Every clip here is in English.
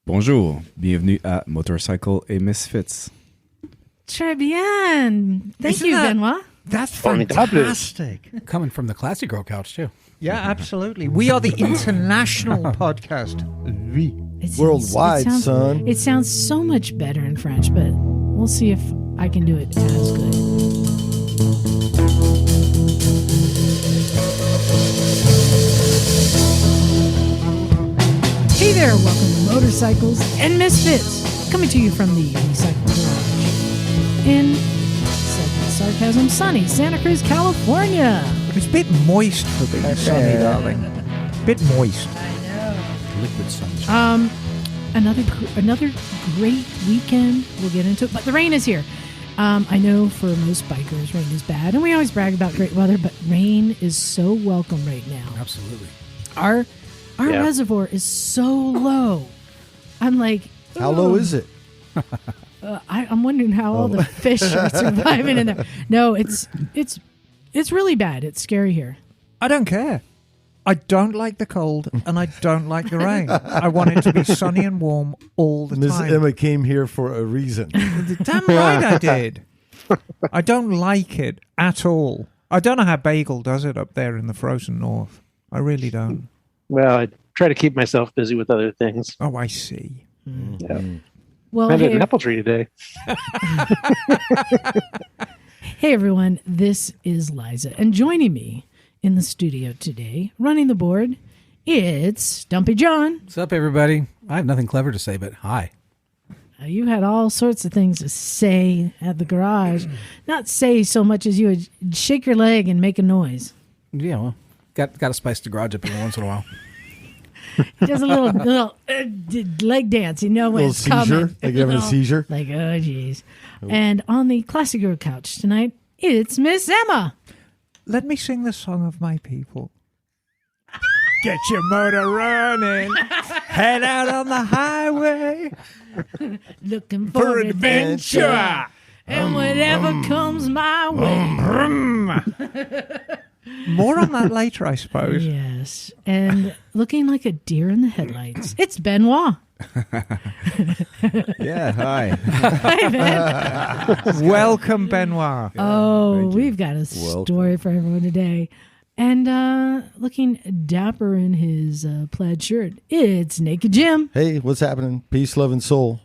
Bonjour, bienvenue à Motorcycle et Misfits. Très bien. Thank you, Benoit. That's fantastic. Coming from the Classy Girl couch, too. Yeah, absolutely. We are the international podcast. Oui. Worldwide, son. It sounds so much better in French, but we'll see if I can do it as good. Hey there, welcome to Motorcycles and Misfits, coming to you from the Recycle Garage in Sarcasm Sunny, Santa Cruz, California. It's a bit moist for being sunny, darling. Bit moist. I know. Liquid sunshine. Another great weekend. We'll get into it, but the rain is here. I know for most bikers, rain is bad, and we always brag about great weather, but rain is so welcome right now. Absolutely. Our reservoir is so low. I'm like, how low is it? I'm wondering how all the fish are surviving in there. No, it's really bad. It's scary here. I don't care. I don't like the cold, and I don't like the rain. I want it to be sunny and warm all the Miss time. Emma came here for a reason. Damn right I did. I don't like it at all. I don't know how Bagel does it up there in the frozen north. I really don't. Well, I try to keep myself busy with other things. Oh, I see. Yeah. Well, I planted an apple tree today. Hey everyone, this is Liza, and joining me in the studio today, running the board, it's Dumpy John. What's up, everybody? I have nothing clever to say, but hi. You had all sorts of things to say at the garage. Not say so much as you would shake your leg and make a noise. Yeah, well, got to spice the garage up every once in a while. He does a little leg dance, you know when it's coming. Like having a seizure? Like, oh, geez. And on the Classic Girl couch tonight, it's Miss Emma. Let me sing the song of my people. Get your motor running. Head out on the highway. Looking for adventure. And whatever comes my way. More on that later, I suppose. Yes. And looking like a deer in the headlights, it's Benoit. Yeah, hi. Hi, Ben. Welcome, Benoit. Oh, we've got a story for everyone today. And looking dapper in his plaid shirt, it's Naked Jim. Hey, what's happening? Peace, love, and soul.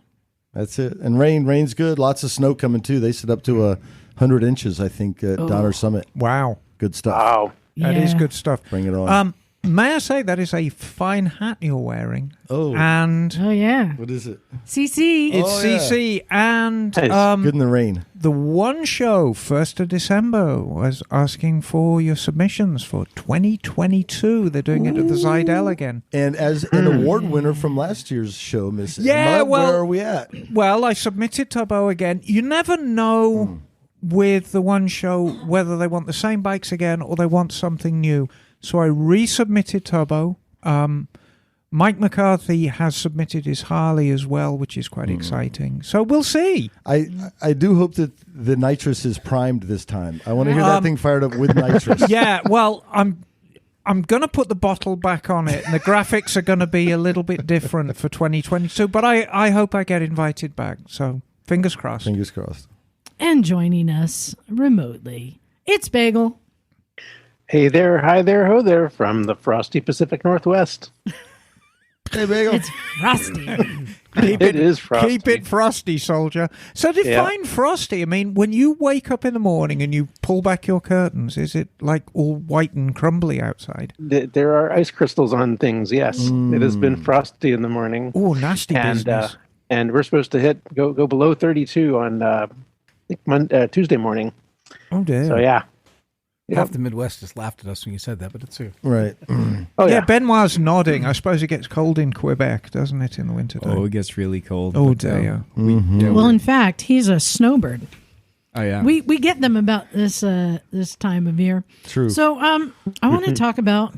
That's it. And rain's good. Lots of snow coming, too. They said up to 100 inches, I think, at Donner Summit. Wow. Good stuff. Wow. That is good stuff. Bring it on. May I say that is a fine hat you're wearing? Oh. And Oh, yeah. What is it? CC. it's Oh, yeah. CC. And Good in the rain. the one show, 1st of December, was asking for your submissions for 2022. They're doing it at the Zidell again. And as an award winner from last year's show, Miss Yeah, Emma, well- where are we at? Well, I submitted Turbo again. You never know with the one show whether they want the same bikes again or they want something new. So I resubmitted Turbo. Mike McCarthy has submitted his Harley as well, which is quite exciting. So we'll see. I do hope that the nitrous is primed this time. I want to hear that thing fired up with nitrous. Yeah, well, I'm going to put the bottle back on it, and the graphics are going to be a little bit different for 2022, but I hope I get invited back. So fingers crossed. Fingers crossed. And joining us remotely, it's Bagel. Hey there, hi there, ho there, from the frosty Pacific Northwest. Hey, Bagel. It's Frosty. It is frosty. Keep it frosty, soldier. So define frosty. I mean, when you wake up in the morning and you pull back your curtains, is it like all white and crumbly outside? There are ice crystals on things, yes. It has been frosty in the morning. Oh, nasty business. And we're supposed to go below 32 on I think Tuesday morning. Oh, dear. So, yeah. Half the Midwest just laughed at us when you said that, but it's true. Right. Oh, yeah, yeah. Benoit's nodding. I suppose it gets cold in Quebec, doesn't it, in the winter time? Oh, it gets really cold. Oh, but, dear. Well, in fact, he's a snowbird. Oh, yeah. We get them about this time of year. True. So I want to talk about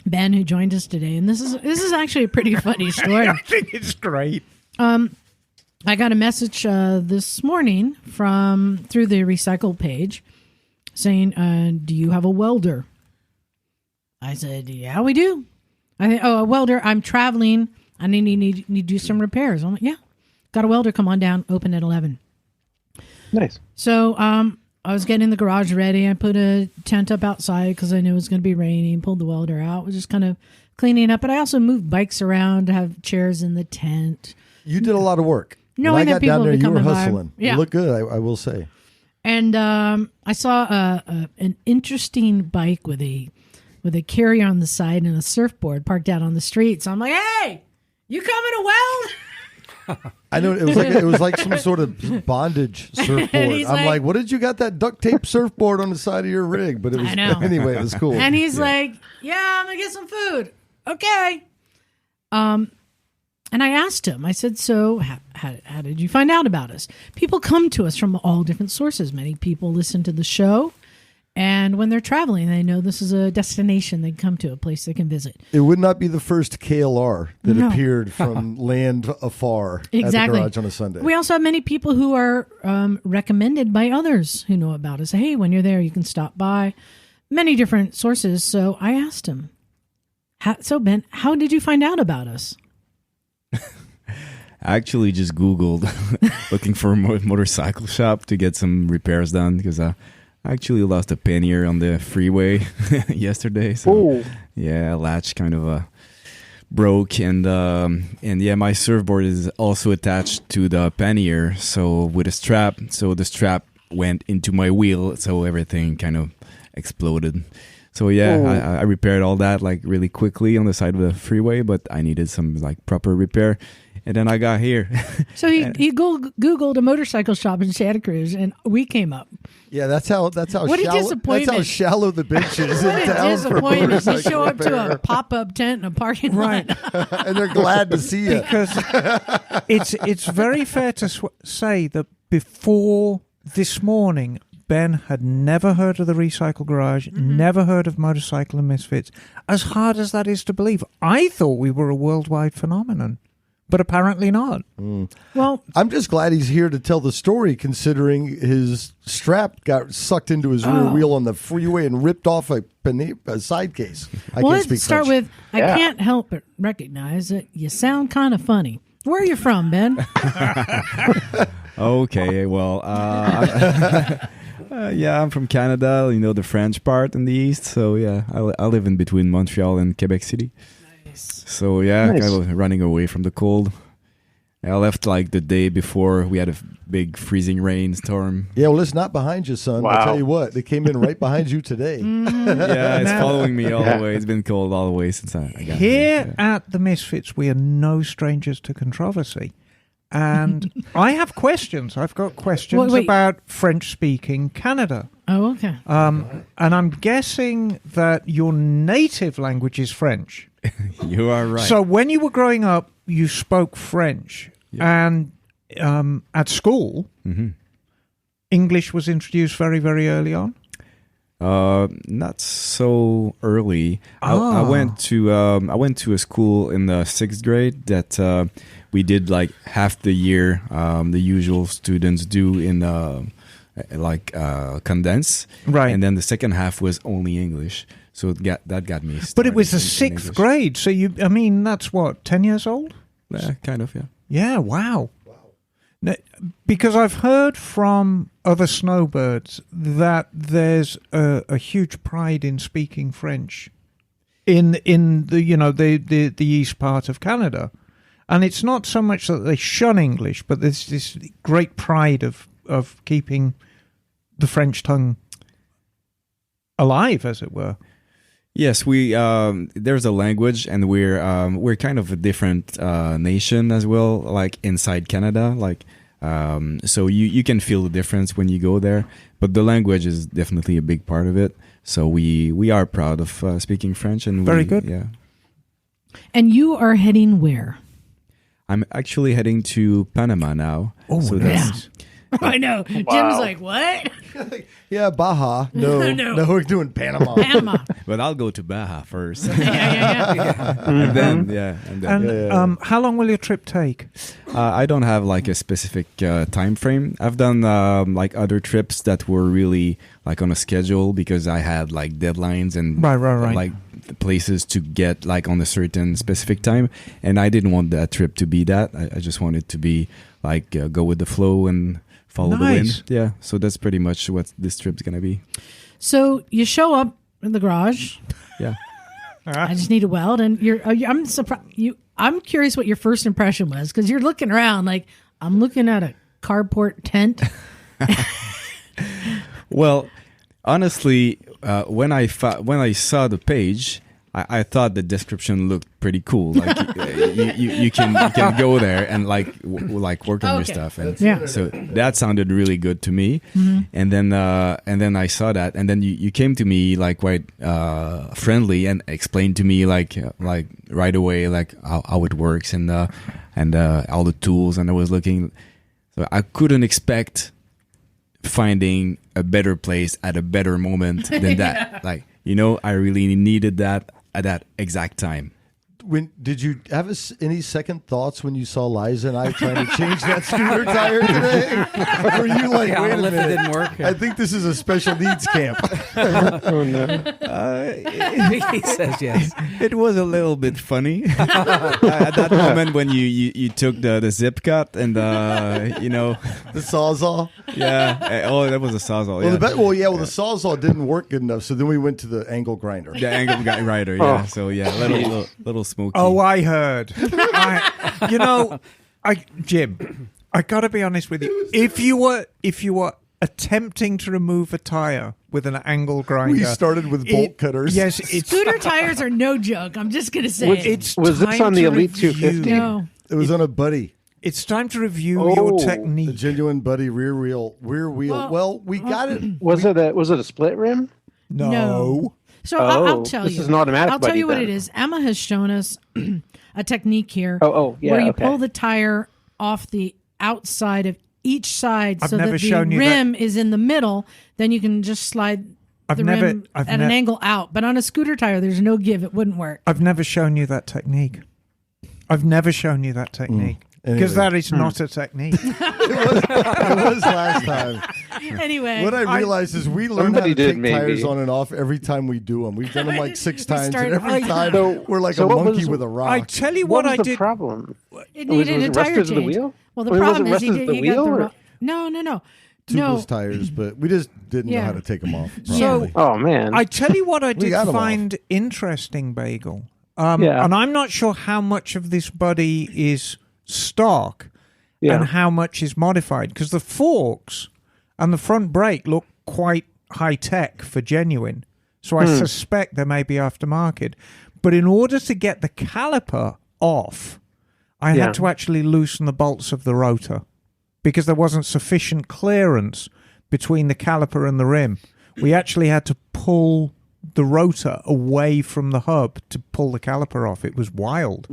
Ben, who joined us today, and this is actually a pretty funny story. I think it's great. I got a message this morning through the recycle page saying, do you have a welder? I said, yeah, we do. A welder. I'm traveling I need to do some repairs. I'm like, yeah. Got a welder, come on down, open at 11. Nice. So I was getting the garage ready. I put a tent up outside because I knew it was going to be raining, pulled the welder out, was just kind of cleaning up. But I also moved bikes around to have chairs in the tent. You did a lot of work. No, when I I got got down people there, you were coming by. hustling. Yeah. You look good, I will say. And I saw an interesting bike with a carrier on the side and a surfboard parked out on the street. So I'm like, hey, you coming to weld? I know it was like some sort of bondage surfboard. he's I'm like, like, what did you got that duct tape surfboard on the side of your rig? But it was I know. anyway, it was cool. And he's like, yeah, I'm going to get some food. Okay. And I asked him, I said, so how did you find out about us? People come to us from all different sources. Many people listen to the show. And when they're traveling, they know this is a destination they come to, a place they can visit. It would not be the first KLR that No. appeared from land afar at the garage on a Sunday. We also have many people who are recommended by others who know about us. Hey, when you're there, you can stop by. Many different sources. So I asked him, so Ben, how did you find out about us? I actually just Googled looking for a motorcycle shop to get some repairs done because I actually lost a pannier on the freeway yesterday. So yeah, latch kind of broke, and yeah, my surfboard is also attached to the pannier, so with a strap. So the strap went into my wheel, so everything kind of exploded. So yeah, I repaired all that like really quickly on the side of the freeway, but I needed some like proper repair. And then I got here. So he Googled a motorcycle shop in Santa Cruz, and we came up. Yeah, that's how What a shallow. disappointment. That's how shallow the bench is What in a town. disappointment. For You show up to a repair. pop-up tent in a parking lot. And they're glad to see you. Because it's very fair to say that before this morning, Ben had never heard of the Recycle Garage, never heard of Motorcycle and Misfits. As hard as that is to believe, I thought we were a worldwide phenomenon, but apparently not. Well, I'm just glad he's here to tell the story, considering his strap got sucked into his rear wheel on the freeway and ripped off a side case. I can't let's speak start French. with, I can't help but recognize that you sound kind of funny. Where are you from, Ben? Okay, well, yeah, I'm from Canada. You know, the French part in the east. So yeah, I live in between Montreal and Quebec City. Nice. So yeah, Nice. kind of running away from the cold. I left like the day before we had a big freezing rain storm. Yeah, well, it's not behind you, son. I'll Wow. tell you what, they came in right behind you today. Yeah, it's Now- following me all the way. It's been cold all the way since I got Here at the Misfits, we are no strangers to controversy. And I have questions. I've got questions Wait. about French-speaking Canada. Oh, okay. And I'm guessing that your native language is French. You are right. So when you were growing up, you spoke French. And at school, English was introduced very, very early on. Not so early. I went to a school in the 6th grade that we did like half the year. The usual students do in condense, Right. And then the second half was only English. So that got me. But it was the started in 6th English. grade. So that's what, 10 years old? Yeah, kind of, yeah. Yeah, wow. Now, because I've heard from other snowbirds that there's a huge pride in speaking French in the east part of Canada. And it's not so much that they shun English, but there's this great pride of keeping the French tongue alive, as it were. Yes, we there's a language, and we're kind of a different nation as well. Like inside Canada, so you can feel the difference when you go there. But the language is definitely a big part of it. So we are proud of speaking French, and Very good. Yeah, And you are heading where? I'm actually heading to Panama now. Oh, so nice. I know. Jim's like, what? Yeah, Baja. No, No. we're doing Panama. Panama. But I'll go to Baja first, yeah. and then And how long will your trip take? I don't have like a specific time frame. I've done like other trips that were really like on a schedule because I had like deadlines and Right. like places to get like on a certain specific time, and I didn't want that trip to be that. I just wanted to be like go with the flow and follow the wind. Yeah, so that's pretty much what this trip's gonna be. So you show up in the garage. Yeah. I just need a weld, and I'm surprised. I'm curious what your first impression was, because you're looking around like I'm looking at a carport tent. Well, honestly, when I saw the page, I thought the description looked pretty cool. Like you can go there and like work on your stuff, and so that sounded really good to me. Mm-hmm. And then I saw that, and then you came to me like quite friendly and explained to me like right away like how it works and all the tools. And I was looking, so I couldn't expect finding a better place at a better moment than that. Like, I really needed that at that exact time. When did you have any second thoughts when you saw Liza and I trying to change that scooter tire today? Were you like, wait a minute, it didn't work? I think this is a special needs camp. Oh no! He says yes. It was a little bit funny at that moment when you took the zip cut and the Sawzall. Yeah. Oh, that was a Sawzall. Well, the Sawzall didn't work good enough, so then we went to the angle grinder. The angle grinder. Yeah. So yeah, little smoky. Oh, I heard. Jim, I got to be honest with you. If you were attempting to remove a tire with an angle grinder, we started with bolt cutters. Yes, scooter tires are no joke. I'm just gonna say. Was this on the Elite 250? No, it was on a Buddy. It's time to review your technique. The genuine Buddy rear wheel. Well, we got it. Was it a split rim? No. So I'll tell you. This is an automatic. I'll tell you what then. it is. Emma has shown us a technique here. Yeah, where you pull the tire off the outside of each side, so that the rim is in the middle. Then you can just slide the rim at an angle out. But on a scooter tire, there's no give. It wouldn't work. I've never shown you that technique. Because that is not a technique. It was last time. Anyway. What I realized is we learn how to take tires on and off every time we do them. We've done them like 6 times, and every time we're like a monkey with a rock. I tell you what I did. The problem? It needed a tire change. Well, the problem is you got the wrong. No. Tubeless tires, but we just didn't know how to take them off. So, oh man! I tell you what I did find interesting, Bagel. And I'm not sure how much of this Buddy is stock and how much is modified, because the forks and the front brake look quite high tech for genuine. So I suspect they may be aftermarket. But in order to get the caliper off, I had to actually loosen the bolts of the rotor, because there wasn't sufficient clearance between the caliper and the rim. We actually had to pull the rotor away from the hub to pull the caliper off. It was wild.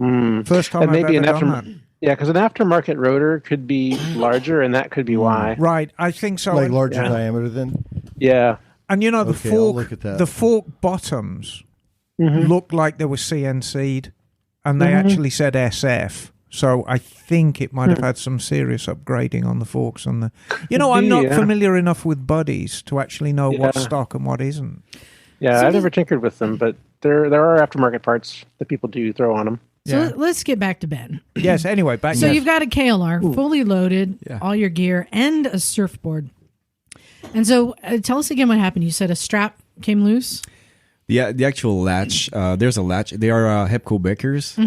First time I've ever done that. Yeah, because an aftermarket rotor could be larger, and that could be why. Right, I think so. Like larger diameter then? Yeah. And the fork bottoms looked like they were CNC'd, and they actually said SF. So I think it might have had some serious upgrading on the forks. I'm not familiar enough with Buddies to actually know what's stock and what isn't. Yeah, I've never tinkered with them, but there are aftermarket parts that people do throw on them. So let's get back to Ben. Yes, anyway, back to So you've got a KLR, fully loaded, all your gear, and a surfboard. And so tell us again what happened. You said a strap came loose? Yeah, the actual latch, there's a latch. They are Hepco Beckers.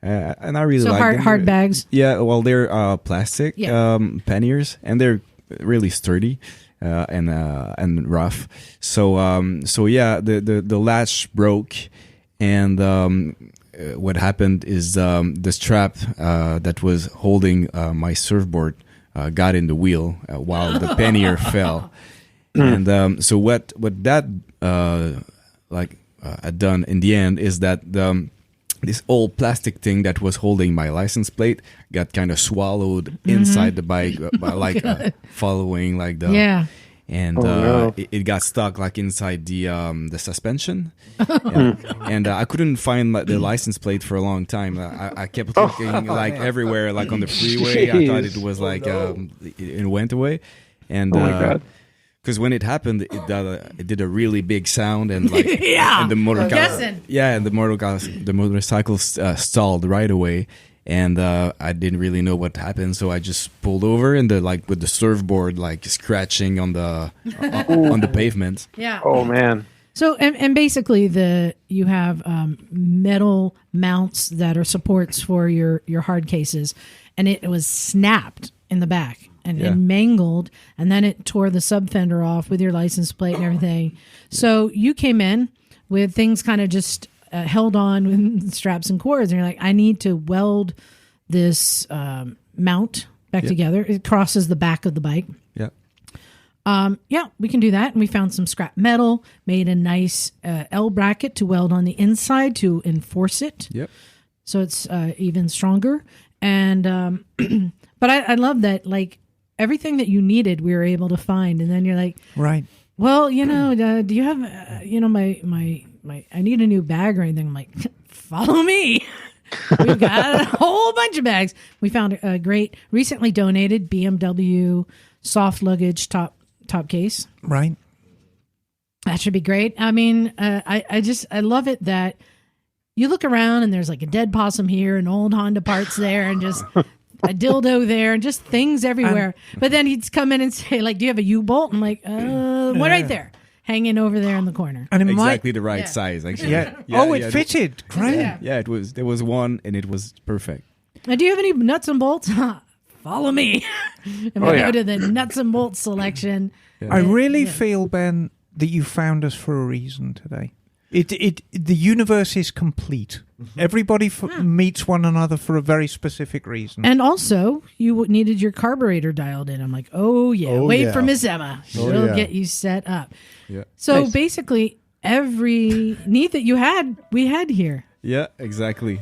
And I really like them. Hard bags? Yeah, well, they're plastic panniers, and they're really sturdy. And rough. So the latch broke, and what happened is the strap that was holding my surfboard got in the wheel while the pannier fell. And so what that had done in the end is that this old plastic thing that was holding my license plate got kind of swallowed inside the bike, following like the and it got stuck like inside the suspension, and I couldn't find the license plate for a long time. I kept looking like everywhere, like on the freeway. I thought it was it went away, and oh my God. because when it happened, it did a really big sound and like Yeah. and the motorcycle, Guessing. yeah, and the motorcycle stalled right away, and I didn't really know what happened, so I just pulled over and with the surfboard like scratching on the on the pavement. Yeah. Oh man. So and basically you have metal mounts that are supports for your hard cases, and it was snapped in the back and mangled, and then it tore the sub fender off with your license plate and everything. So you came in with things kind of just held on with straps and cords, and you're like, I need to weld this mount back together. It crosses the back of the bike. Yeah. We can do that. And we found some scrap metal, made a nice L bracket to weld on the inside to enforce it. Yep. So it's even stronger. And, but I love that, like, everything that you needed, we were able to find. And then you're like, Right. well, do you have, my, I need a new bag or anything. I'm like, follow me. We've got a whole bunch of bags. We found a great, recently donated BMW soft luggage top case. Right. That should be great. I mean, I love it that you look around and there's like a dead possum here and old Honda parts there and just a dildo there and just things everywhere. But then he'd come in and say, like, do you have a U-bolt? I'm like, one right there, hanging over there in the corner. And Exactly the right size, actually. Yeah. It fitted. Great. Yeah, there was one, and it was perfect. Now, do you have any nuts and bolts? Follow me. And we go to the nuts and bolts selection. I really feel, Ben, that you found us for a reason today. The universe is complete. Everybody meets one another for a very specific reason. And also, you needed your carburetor dialed in. I'm like, wait for Miss Emma. She'll get you set up. Yeah. So basically, every need that you had, we had here. Yeah, exactly.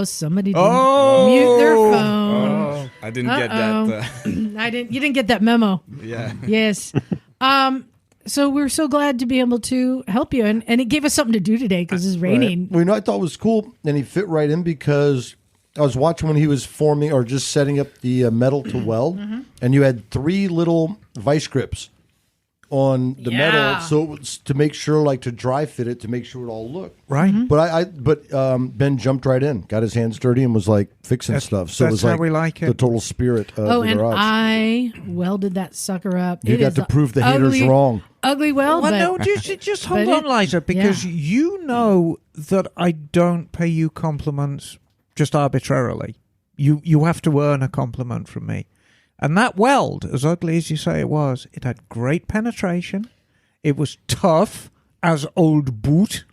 Somebody didn't mute their phone. I didn't get that. You didn't get that memo. Yeah. Yes. So we're so glad to be able to help you, and it gave us something to do today because it's raining. Right. Well, I thought was cool, and he fit right in because I was watching when he was forming or just setting up the metal to weld, and you had 3 little vice grips on the metal, so it was to make sure, like, to dry fit it, to make sure it all looked right. But Ben jumped right in, got his hands dirty, and was like fixing stuff. So it was how like we like it. the total spirit of the and garage. I welded that sucker up. You got to prove the haters wrong. Ugly weld. Well, but, no, just hold on, Liza, because you know that I don't pay you compliments just arbitrarily. You have to earn a compliment from me. And that weld, as ugly as you say it was, it had great penetration. It was tough as old boot.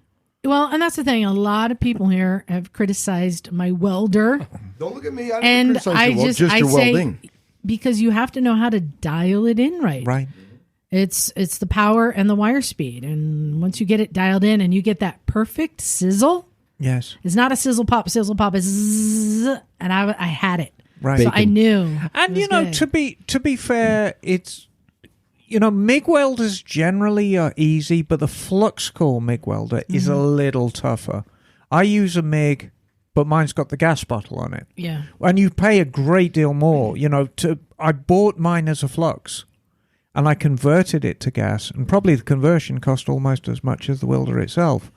Well, and that's the thing. A lot of people here have criticized my welder. Don't look at me. I And didn't criticize your I your say, welding. because you have to know how to dial it in right. Right. It's the power and the wire speed. And once you get it dialed in and you get that perfect sizzle, Yes. it's not a sizzle pop. It's zzz, and I had it. Right. So I knew. And it was good. to be fair, it's MIG welders generally are easy, but the flux core MIG welder is a little tougher. I use a MIG, but mine's got the gas bottle on it. Yeah. And you pay a great deal more. I bought mine as a flux, and I converted it to gas, and probably the conversion cost almost as much as the welder itself.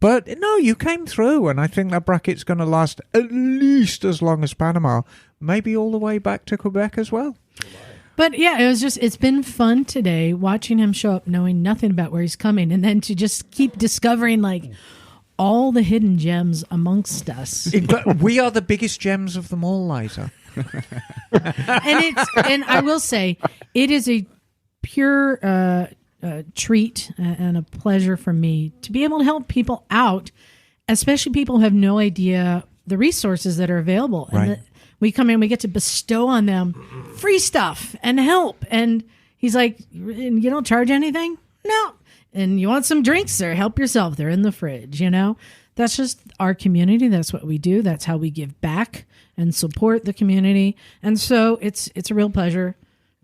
But no, you came through, and I think that bracket's going to last at least as long as Panama, maybe all the way back to Quebec as well. But yeah, it's been fun today watching him show up knowing nothing about where he's coming, and then to just keep discovering like all the hidden gems amongst us. But we are the biggest gems of them all, Liza. And I will say, it is a pure treat and a pleasure for me to be able to help people out, especially people who have no idea the resources that are available. Right. And we come in, we get to bestow on them free stuff and help. And he's like, you don't charge anything? No. And you want some drinks there? Help yourself. They're in the fridge, That's just our community. That's what we do. That's how we give back and support the community. And so it's a real pleasure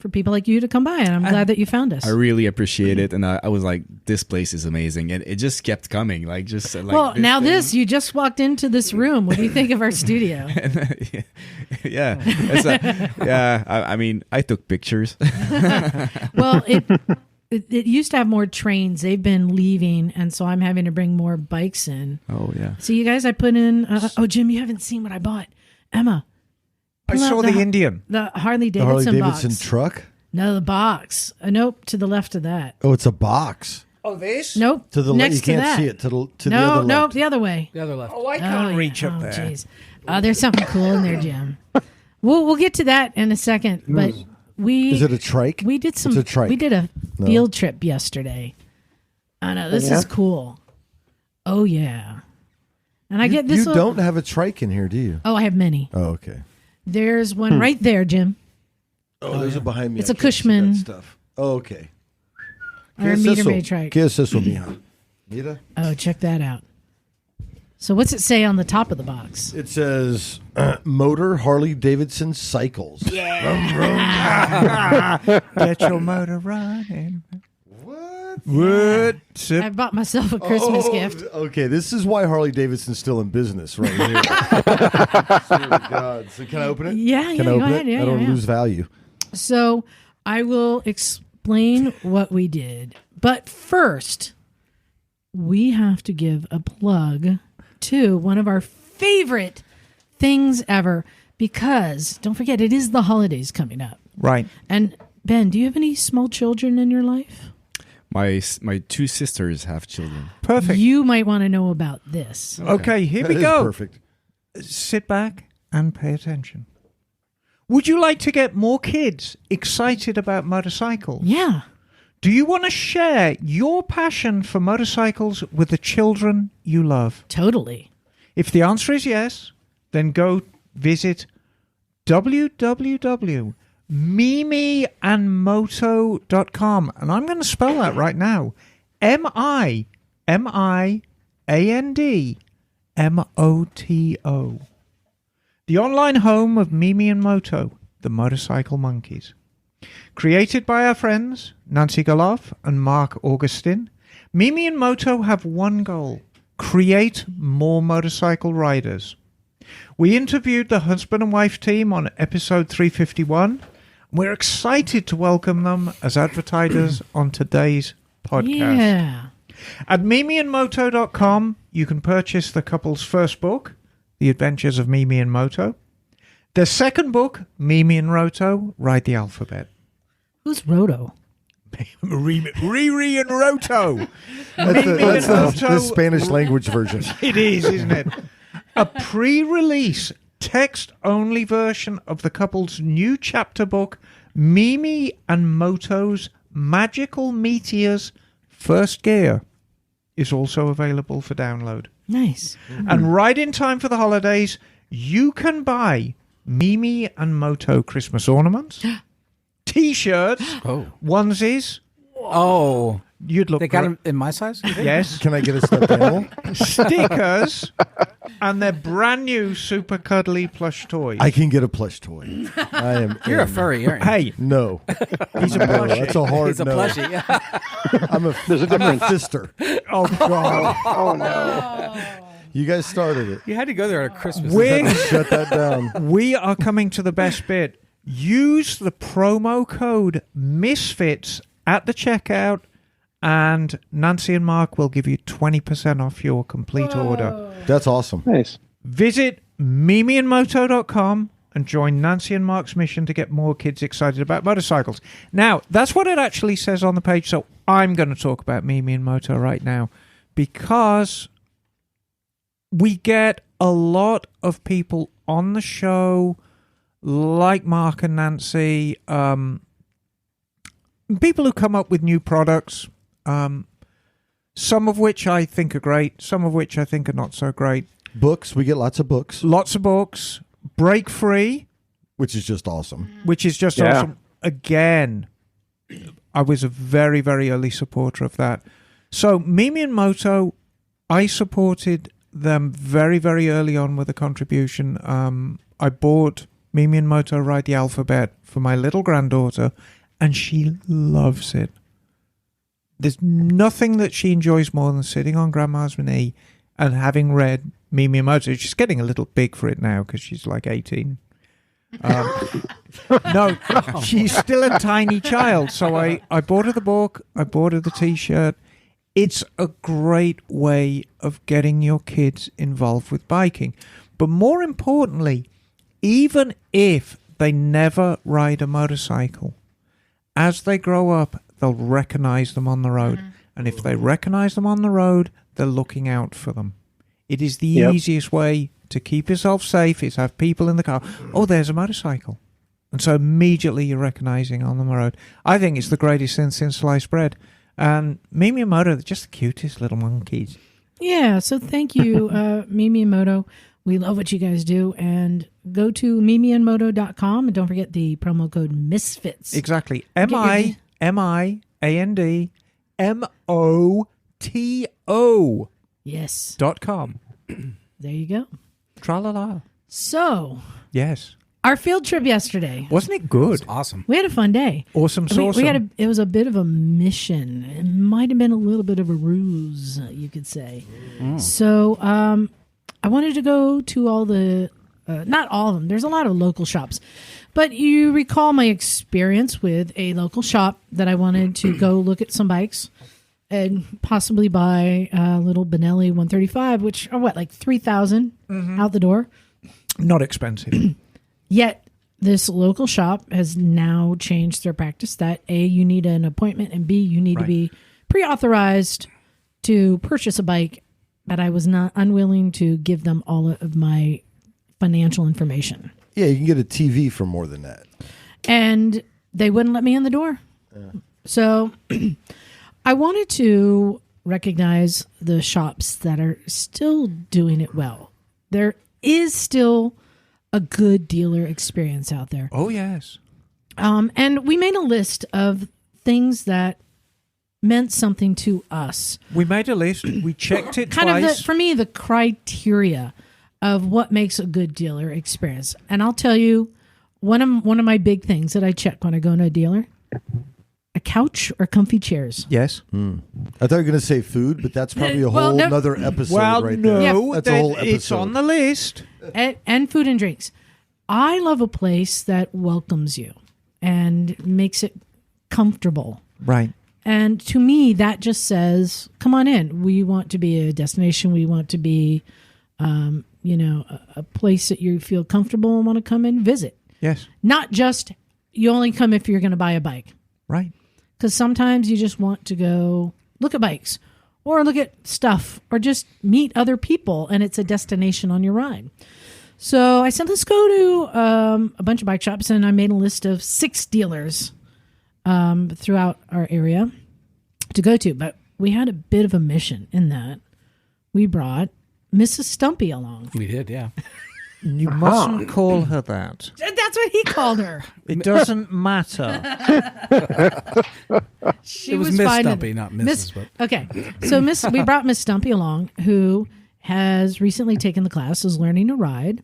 for people like you to come by, and I'm glad that you found us. I really appreciate it, and I was like, "This place is amazing," and it just kept coming. Well, you just walked into this room. What do you think of our studio? Yeah, I mean, I took pictures. Well, it used to have more trains. They've been leaving, and so I'm having to bring more bikes in. Oh yeah. So you guys, I put in. Jim, you haven't seen what I bought. Emma, I saw the Indian. the Harley The Harley Davidson Davidson box. truck? No, the box. Nope, to the left of that. Oh, it's a box. Oh, this? Nope. To the next left. You to can't that. see it. To the other No, left. the other way. The other left. Oh, I can't reach up there. Jeez. There's something cool in there, Jim. We'll get to that in a second, but Is it a trike? we did some. It's a trike. We did a field trip yesterday. I know this is cool. Oh yeah, and I get this. You don't have a trike in here, do you? Oh, I have many. Oh, okay. There's one right there, Jim. Oh, there's a behind me. It's I a can't see Cushman. that stuff. Oh, okay. Or a meter maid trike. Guess this will be on. Mira? Oh, check that out. So what's it say on the top of the box? It says motor Harley Davidson cycles. Get your motor running. What? I bought myself a Christmas gift. Okay, this is why Harley Davidson's still in business right here. Swear to God. So can I open it? Yeah, Can I go open ahead. it? Yeah, I don't yeah. lose value. So I will explain what we did. But first, we have to give a plug to one of our favorite things ever, because don't forget, it is the holidays coming up. Right. And Ben, do you have any small children in your life? My two sisters have children. Perfect. You might want to know about this. Okay, here we That is go. perfect. Sit back and pay attention. Would you like to get more kids excited about motorcycles? Yeah. Do you want to share your passion for motorcycles with the children you love? Totally. If the answer is yes, then go visit www.mimiandmoto.com. And I'm going to spell that right now. MIMIANDMOTO. The online home of Mimi and Moto, the motorcycle monkeys. Created by our friends Nancy Goloff and Mark Augustin, Mimi and Moto have one goal: create more motorcycle riders. We interviewed the husband and wife team on episode 351. We're excited to welcome them as advertisers on today's podcast. Yeah. At mimiandmoto.com, you can purchase the couple's first book, The Adventures of Mimi and Moto. Their second book, Mimi and Roto, Ride the Alphabet. Who's Roto? Riri and Roto. That's Mimi and the Moto. Spanish language version. It is, isn't it? A pre-release text-only version of the couple's new chapter book, Mimi and Moto's Magical Meteors First Gear, is also available for download. Nice. And right in time for the holidays, you can buy Mimi and Moto Christmas ornaments, T-shirts, onesies. Oh, You'd look they got great. them in my size? You think? Yes. Can I get a stuffed animal? Stickers, and their brand new super cuddly plush toys. I can get a plush toy. I am. You're a in. furry, aren't you? Hey, No. he's a No, plushie. that's a hard He's a no. plushie. Yeah. I'm a fister. Oh, God. Oh no! You guys started it. You had to go there at Christmas. Shut that down. We are coming to the best bit. Use the promo code Misfits at the checkout, and Nancy and Mark will give you 20% off your complete order. That's awesome. Nice. Visit mimiandmoto.com and join Nancy and Mark's mission to get more kids excited about motorcycles. Now, that's what it actually says on the page, so I'm going to talk about Mimi and Moto right now, because we get a lot of people on the show like Mark and Nancy, people who come up with new products, some of which I think are great, some of which I think are not so great. Books. We get lots of books, Lots of books. Break Free, which is just awesome. which is just Yeah. awesome. Again, I was a very, very early supporter of that. So Mimi and Moto, I supported them very, very early on with a contribution. I bought Mimi and Moto ride the alphabet for my little granddaughter, and she loves it. There's nothing that she enjoys more than sitting on Grandma's knee and having read Mimi and Moto. She's getting a little big for it now because she's like 18. No, she's still a tiny child. So I bought her the book. I bought her the T-shirt. It's a great way of getting your kids involved with biking. But more importantly, even if they never ride a motorcycle, as they grow up, they'll recognize them on the road. Mm-hmm. And if they recognize them on the road, they're looking out for them. It is the easiest way to keep yourself safe is have people in the car. Oh, there's a motorcycle. And so immediately you're recognizing on the road. I think it's the greatest thing since sliced bread. And Mimi and Moto, they're just the cutest little monkeys. Yeah, so thank you, Mimi and Moto. We love what you guys do. And go to mimiandmoto.com and don't forget the promo code Misfits. Exactly. MIMIANDMOTO. Yes. .com. There you go. Tra-la-la. So. Yes. Our field trip yesterday. Wasn't it good? It was awesome. We had a fun day. Awesome sauce. It was a bit of a mission. It might have been a little bit of a ruse, you could say. So I wanted to go to all the, not all of them. There's a lot of local shops. But you recall my experience with a local shop that I wanted to go look at some bikes and possibly buy a little Benelli 135, which are like $3,000 out the door. Not expensive. Yet this local shop has now changed their practice that A, you need an appointment, and B, you need to be pre-authorized to purchase a bike, but I was not unwilling to give them all of my financial information. Yeah, you can get a TV for more than that. And they wouldn't let me in the door. So I wanted to recognize the shops that are still doing it well. There is still a good dealer experience out there. Oh, yes. And we made a list of things that meant something to us. We made a list. We checked it kind twice. of, for me, the criteria of what makes a good dealer experience. And I'll tell you, one of my big things that I check when I go to a dealer, a couch or comfy chairs. Yes. I thought you were going to say food, but that's probably a whole nother episode right there. No, that's a whole episode. It's on the list. And food and drinks. I love a place that welcomes you and makes it comfortable. Right. And to me, that just says, come on in. We want to be a destination. We want to be, a place that you feel comfortable and want to come and visit. Yes. Not just you only come if you're going to buy a bike. Right. Because sometimes you just want to go look at bikes or look at stuff or just meet other people, and it's a destination on your ride. So I said, let's go to a bunch of bike shops, and I made a list of 6 dealers throughout our area to go to. But we had a bit of a mission in that we brought Mrs. Stumpy along. We did, yeah. You mustn't call her that. That's what he called her. It doesn't matter. She it was Miss Stumpy, not Mrs. Okay, so we brought Miss Stumpy along, who has recently taken the class, is learning to ride.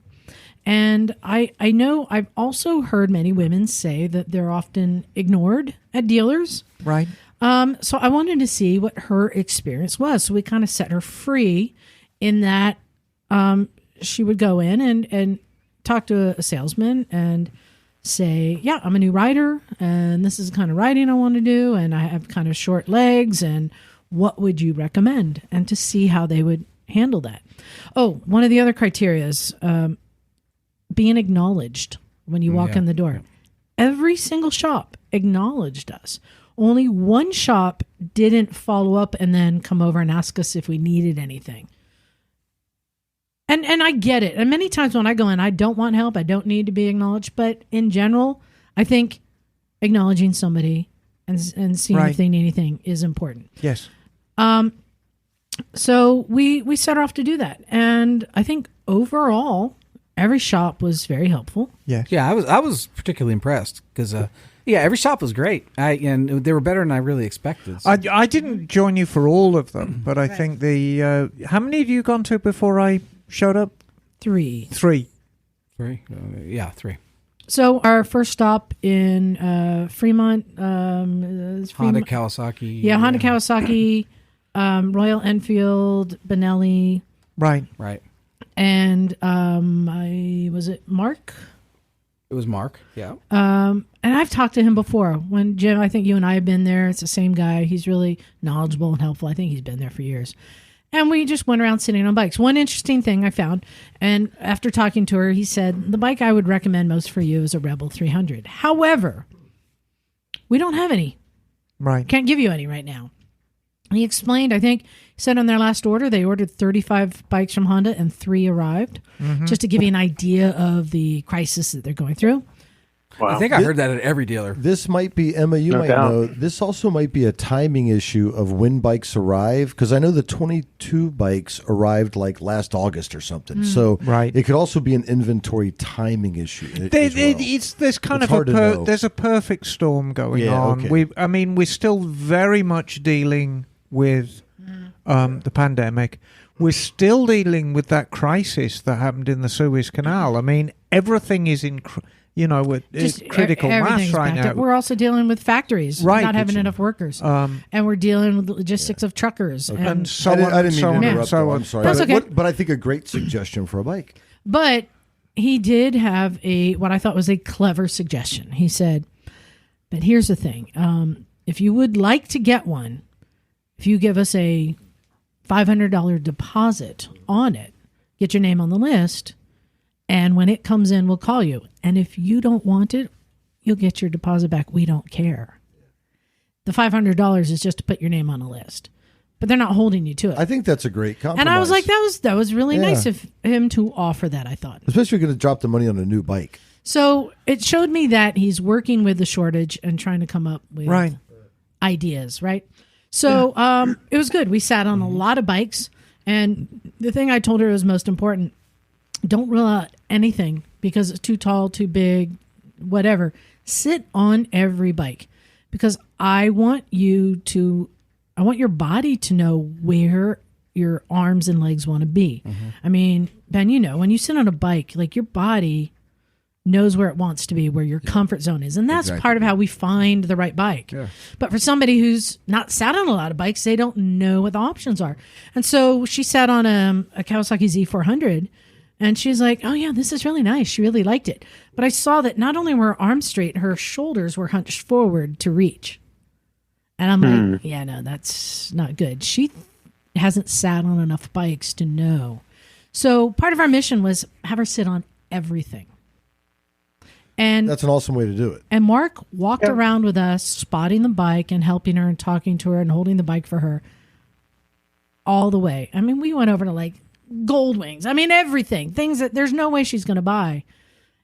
And I know I've also heard many women say that they're often ignored at dealers. Right. So I wanted to see what her experience was. So we kind of set her free in that she would go in and talk to a salesman and say, yeah, I'm a new rider, and this is the kind of riding I want to do, and I have kind of short legs, and what would you recommend? And to see how they would handle that. Oh, one of the other criteria is being acknowledged when you walk in the door. Every single shop acknowledged us. Only one shop didn't follow up and then come over and ask us if we needed anything. And I get it. And many times when I go in, I don't want help. I don't need to be acknowledged. But in general, I think acknowledging somebody and seeing if they need anything is important. Yes. So we set off to do that. And I think overall, every shop was very helpful. Yes. Yeah, I was particularly impressed because, every shop was great. And they were better than I really expected. So. I didn't join you for all of them, but I think how many have you gone to before I showed up? 3. 3. 3? 3. So our first stop in Fremont, Honda Kawasaki. Yeah, Honda Kawasaki, Royal Enfield, Benelli. Right. And was it Mark? It was Mark, yeah. And I've talked to him before. When Jim, I think you and I have been there. It's the same guy. He's really knowledgeable and helpful. I think he's been there for years. And we just went around sitting on bikes. One interesting thing I found, and after talking to her, he said, the bike I would recommend most for you is a Rebel 300. However, we don't have any. Right. Can't give you any right now. He explained, I think, he said on their last order, they ordered 35 bikes from Honda and 3 arrived, just to give you an idea of the crisis that they're going through. Wow. I think I heard that at every dealer. This might be, Emma, you might know, this also might be a timing issue of when bikes arrive, because I know the 22 bikes arrived like last August or something. So it could also be an inventory timing issue. There's kind of there's a perfect storm going on. Okay. We're still very much dealing with the pandemic. We're still dealing with that crisis that happened in the Suez Canal. I mean, everything is in... it's critical mass right now. We're also dealing with factories not having enough workers, and we're dealing with the logistics of truckers and so on. I didn't mean to interrupt. I'm sorry. That's okay. But I think a great suggestion for a bike. But he did have what I thought was a clever suggestion. He said, "But here's the thing: if you would like to get one, if you give us a $500 deposit on it, get your name on the list." And when it comes in, we'll call you. And if you don't want it, you'll get your deposit back. We don't care. The $500 is just to put your name on a list. But they're not holding you to it. I think that's a great compromise. And I was like, that was really nice of him to offer that, I thought. Especially if you're going to drop the money on a new bike. So it showed me that he's working with the shortage and trying to come up with ideas, right? So it was good. We sat on a lot of bikes. And the thing I told her was most important, don't rule out anything because it's too tall, too big, whatever. Sit on every bike because I want your body to know where your arms and legs want to be. I mean, Ben, when you sit on a bike, like your body knows where it wants to be, where your comfort zone is. And that's part of how we find the right bike. Yeah. But for somebody who's not sat on a lot of bikes, they don't know what the options are. And so she sat on a Kawasaki Z400. And she's like, oh, yeah, this is really nice. She really liked it. But I saw that not only were her arms straight, her shoulders were hunched forward to reach. And I'm like, yeah, no, that's not good. She hasn't sat on enough bikes to know. So part of our mission was have her sit on everything. And that's an awesome way to do it. And Mark walked around with us, spotting the bike and helping her and talking to her and holding the bike for her all the way. I mean, we went over to like Gold Wings. I mean, everything. Things that there's no way she's going to buy.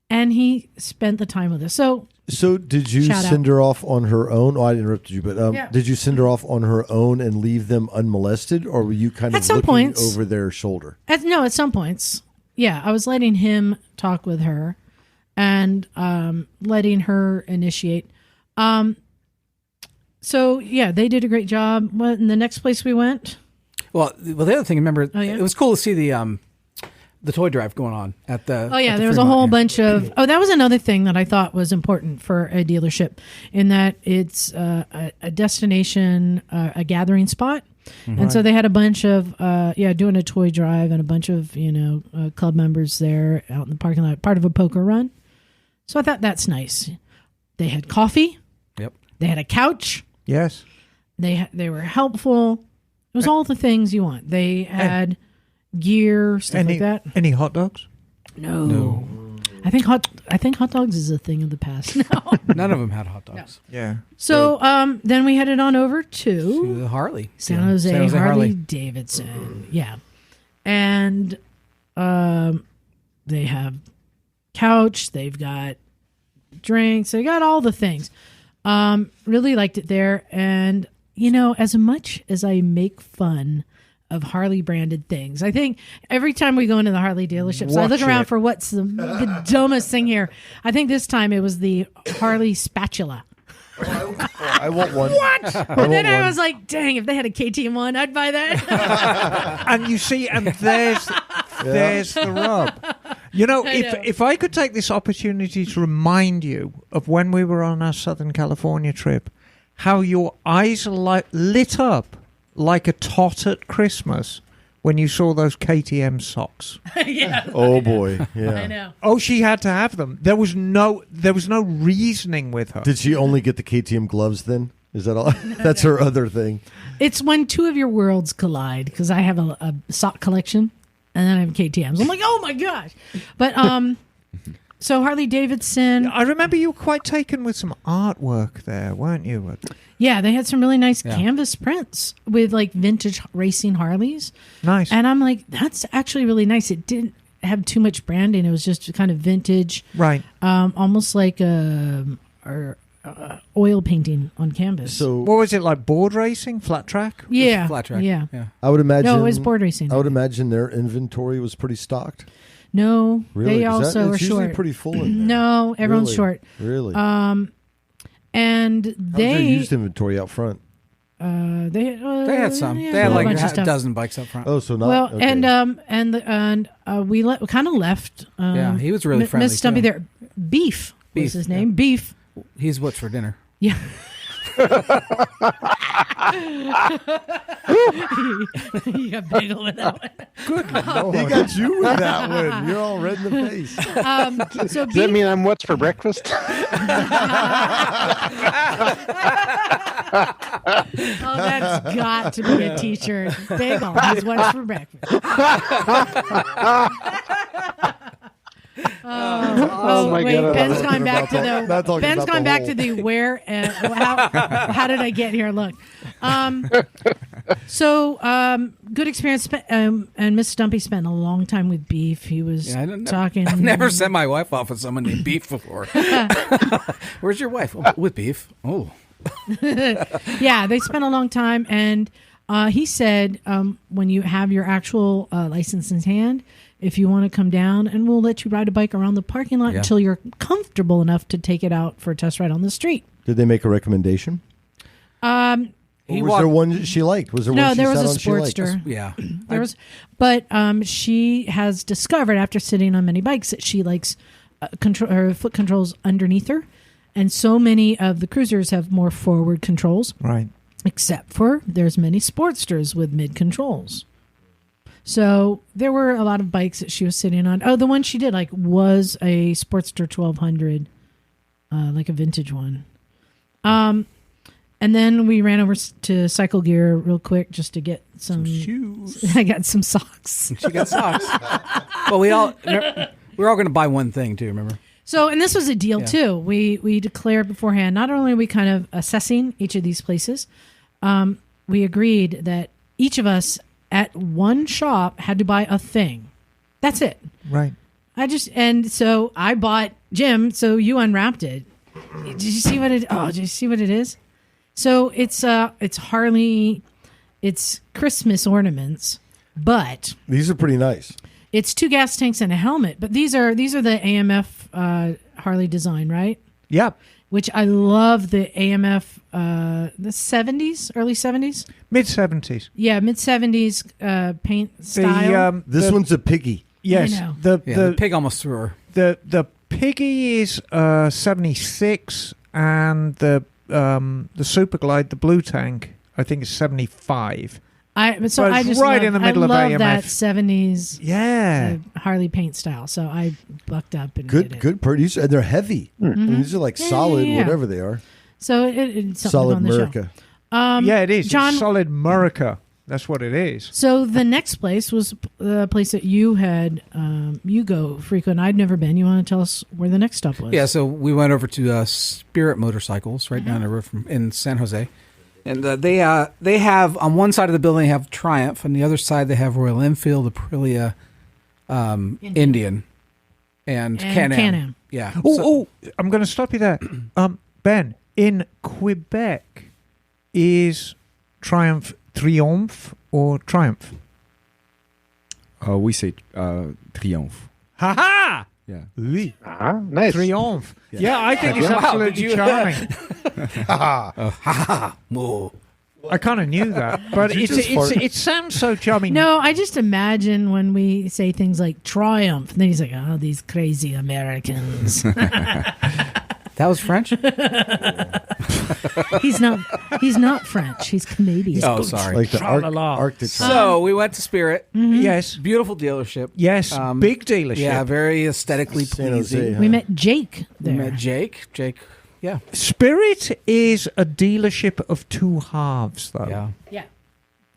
And he spent the time with us. So did you send her off on her own? Oh, I interrupted you, but did you send her off on her own and leave them unmolested? Or were you kind of looking over their shoulder? At some points. Yeah, I was letting him talk with her and letting her initiate. So, yeah, they did a great job. What, in the next place we went? Well, the other thing, remember, it was cool to see the toy drive going on at the. Oh yeah, there was a whole bunch of. Oh, that was another thing that I thought was important for a dealership, in that it's a destination, a gathering spot, and so they had a bunch of doing a toy drive and a bunch of club members there out in the parking lot, part of a poker run. So I thought that's nice. They had coffee. Yep. They had a couch. Yes. They were helpful. It was all the things you want. They had gear, stuff like that. Any hot dogs? No. I think hot dogs is a thing of the past now. None of them had hot dogs. No. Yeah. So then we headed on over to the Harley. San Jose Harley Davidson. Yeah. And they have couch, they've got drinks, they got all the things. Really liked it there. And as much as I make fun of Harley branded things, I think every time we go into the Harley dealerships, I look around for what's the dumbest thing here. I think this time it was the Harley spatula. I want one. What? And then I was like, dang, if they had a KTM1, I'd buy that. And you see, and there's the rub. You know, I know. if I could take this opportunity to remind you of when we were on our Southern California trip, how your eyes lit up like a tot at Christmas when you saw those KTM socks. Yeah. Oh boy, yeah. I know. Oh, she had to have them. There was no reasoning with her. Did she only get the KTM gloves then? Is that all? That's her other thing. It's when two of your worlds collide, because I have a sock collection and then I have KTMs. I'm like, oh my gosh. But so Harley Davidson. I remember you were quite taken with some artwork there, weren't you? Yeah, they had some really nice canvas prints with like vintage racing Harleys. Nice. And I'm like, that's actually really nice. It didn't have too much branding. It was just kind of vintage. Right. Almost like oil painting on canvas. So What was it, like board racing, flat track? yeah. Flat track. Yeah. I would imagine. No, it was board racing. I would imagine their inventory was pretty stocked. No, Really? they 'Cause also are it's usually short. pretty full in there. No, everyone's Really? short. Really? And How's their they used inventory out front? they They had some. yeah, They had a like bunch of a stuff. dozen bikes up front. Oh, so not. Well, okay. and we kind of left. Yeah, he was really friendly, Miss Stumpy too. there. Beef was Beef, his name. Beef. He's what's for dinner. Yeah. You got bagel with that one. He got you with that one. You're all red in the face. So Does that beef. mean I'm what's for breakfast? Oh, that's got to be a T-shirt. Bagel is what's for breakfast. Oh my wait, God, Ben's I'm gone back to not the. talking Ben's about gone the back hole. to the where and how did I get here? Look, so good experience. And Miss Stumpy spent a long time with Beef. He was talking. I've never sent my wife off with someone named Beef before. Where's your wife? Oh, with Beef. Oh. Yeah, they spent a long time, and he said when you have your actual license in hand, if you want to come down, and we'll let you ride a bike around the parking lot until you're comfortable enough to take it out for a test ride on the street. Did they make a recommendation? Or was there one she liked? Was there one she there was sat a on she liked? Sportster. Yeah. There was, but she has discovered after sitting on many bikes that she likes her foot controls underneath her, and so many of the cruisers have more forward controls. Right. Except for there's many Sportsters with mid controls. So there were a lot of bikes that she was sitting on. Oh, the one she did was a Sportster 1200, like a vintage one. And then we ran over to Cycle Gear real quick just to get some shoes. I got some socks. She got socks. Well, we're all going to buy one thing too. Remember? So, and this was a deal too. We declared beforehand. Not only are we kind of assessing each of these places, we agreed that each of us at one shop had to buy a thing. That's it. Right. And so I bought Jim. So you unwrapped it. Did you see what it? Oh, did you see what it is? So it's Harley. It's Christmas ornaments, but These are pretty nice. it's 2 gas tanks and a helmet. But these are the AMF Harley design, right? Yep. Which I love the AMF, the 70s, early 70s. Mid 70s. Yeah, mid 70s paint style. This one's a piggy. Yes. I know. The pig almost threw her. The Piggy is 76, and the Super Glide, the blue tank, I think is 75. I it's just right love, in the middle I of love AMF. that 70s Yeah. Harley paint style. So I bucked up and did it. Good produce, and they're heavy. I mean, these are like solid, yeah. whatever they are. So it's something Solid on the show. America. Yeah, it is. John- It's solid Murica. That's what it is. So the next place was the place that you had you go frequent. I'd never been. You want to tell us where the next stop was? Yeah, so we went over to Spirit Motorcycles right down the road in San Jose. And they have, on one side of the building, they have Triumph. On the other side, they have Royal Enfield, Aprilia, Indian, and Can-Am. Can-Am. Yeah. Oh, I'm going to stop you there. Ben, in Quebec, is Triomphe or Triumph? We say Triomphe. Ha ha! Yeah. Oui. Nice. Triomphe. Yeah, I think it's Wow, absolutely did you- charming. Whoa. I kind of knew that, but it sounds so charming. No, I just imagine when we say things like triumph, and then he's like, "Oh, these crazy Americans." That was French? He's not French. He's Canadian. Oh, sorry. Like the Tra-la-la. Arctic. So we went to Spirit. Yes, Beautiful dealership. yes, big dealership. Yeah, very aesthetically San Jose, pleasing. huh? We met Jake there. We met Jake. Yeah. Spirit is a dealership of two halves, though. Yeah. Yeah.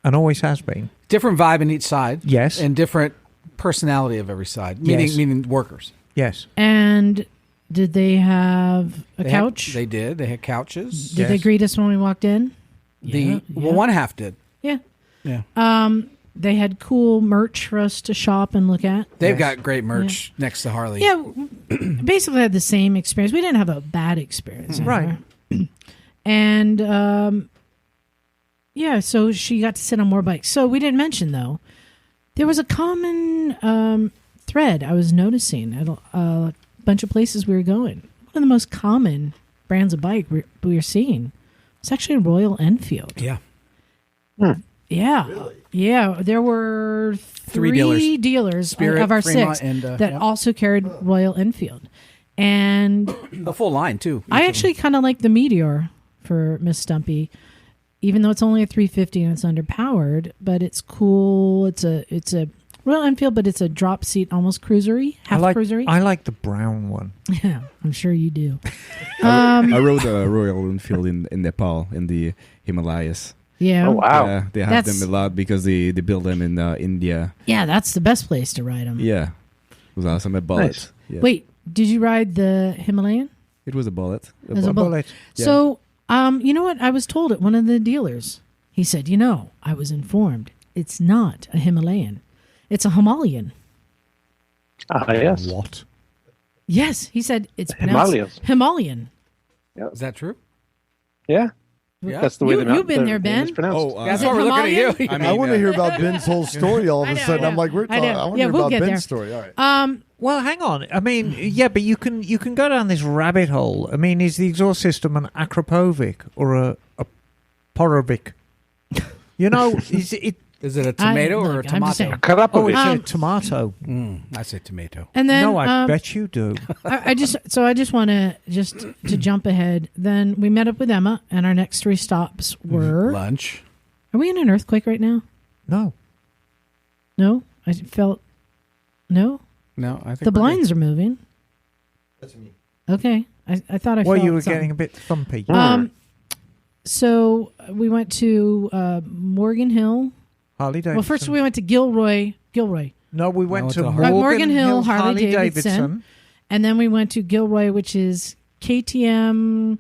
And always has been. Different vibe in each side. Yes. And different personality of every side, meaning workers. Yes. And did they have a couch? They did. They had couches. Did they greet us when we walked in? Well, one half did. Yeah. Yeah. They had cool merch for us to shop and look at. They've got great merch next to Harley. Yeah, basically had the same experience. We didn't have a bad experience. Right. And, so she got to sit on more bikes. So we didn't mention, though, there was a common thread I was noticing at a bunch of places we were going. One of the most common brands of bike we were seeing was actually Royal Enfield. Yeah. Yeah. Really? Yeah. There were three dealers Spirit, of our Fremont, 6 and, that also carried Royal Enfield. And The full line, too. I actually kind of like the Meteor for Miss Stumpy, even though it's only a 350 and it's underpowered, but it's cool. It's a Royal Enfield, but it's a drop seat, almost cruisery, half cruisery. I like the brown one. Yeah, I'm sure you do. I rode a Royal Enfield in Nepal, in the Himalayas. Yeah. Oh, wow. Yeah, they have them a lot because they build them in India. Yeah, that's the best place to ride them. Yeah, it was awesome. A bullet. Nice. Yeah. Wait, did you ride the Himalayan? It was a bullet. It was a bullet. Yeah. So, you know what? I was told at one of the dealers. He said, I was informed. It's not a Himalayan. It's a Himalayan. Yes. What? Yes, he said it's pronounced Himalayas. Himalayan. Is that true? Yeah. Yeah. That's the way You've been there, name is Ben. pronounced. That's it why we're looking Himalayan? at you. I want to hear about Ben's whole story all of I a know, sudden. I I'm know. like, we're talking. I want to Yeah, hear we'll about get Ben's there. story. All right. Well, hang on. I mean, yeah, but you can go down this rabbit hole. I mean, is the exhaust system an Akrapovic or a Porovic? Is it a tomato or a I'm just saying. tomato? Oh, it's Karapovic. a tomato. I say tomato. And then No, I bet you do. I just want to jump ahead. Then we met up with Emma, and our next 3 stops were. Lunch. Are we in an earthquake right now? No. No, I felt. No, No, I think the we're blinds are moving. That's me. Okay, I thought I. Well, felt you were something. getting a bit thumpy. So we went to Morgan Hill. Harley Davidson. Well, first we went to Gilroy, No, we went to to Morgan Hill, Harley Davidson. and then we went to Gilroy, which is KTM,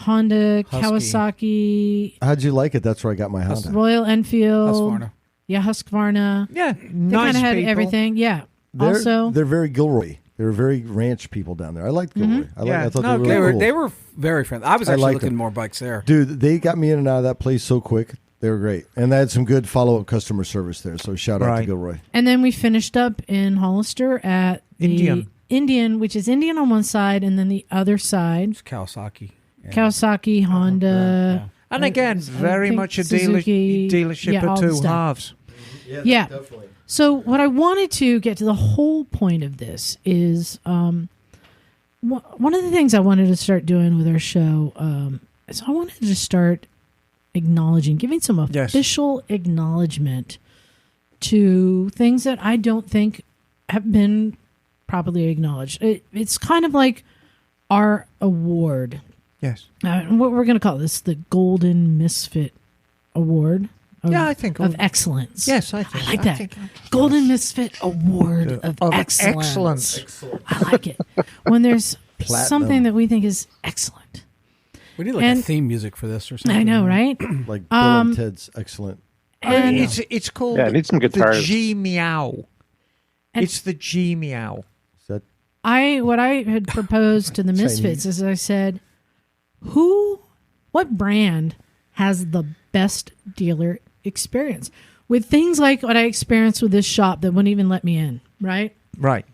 Honda, Kawasaki, How'd you like it? That's where I got my Honda. Royal Enfield. Husqvarna. Yeah, Husqvarna. Yeah, They nice kind of had people. everything. Yeah. They're very Gilroy. They're very ranch people down there. I liked Gilroy. I thought No, they were really cool. They were very friendly. I was I actually liked looking them. more bikes there. Dude, they got me in and out of that place so quick. They were great. And they had some good follow-up customer service there. So shout out to Right. Gilroy. And then we finished up in Hollister at the Indian, which is Indian on one side, and then the other side, It's Kawasaki. Yeah. Kawasaki, Honda. And again, I very think much a Suzuki, dealership all of the two stuff. halves. Yeah. So what I wanted to get to the whole point of this is one of the things I wanted to start doing with our show is I wanted to start acknowledging, giving some official acknowledgement to things that I don't think have been properly acknowledged. It's kind of like our award. Yes. What we're going to call this, the Golden Misfit Award. I think of excellence. Yes, I like that. Golden Misfit Award of excellence. I like it. When there's something that we think is excellent. We need a theme music for this or something. I know, right? Like Bill and Ted's excellent. And it's called it needs some the guitars. G Meow. It's the G Meow. Is that What I had proposed to the Misfits is I said, what brand has the best dealer experience with things like what I experienced with this shop that wouldn't even let me in, right? Right.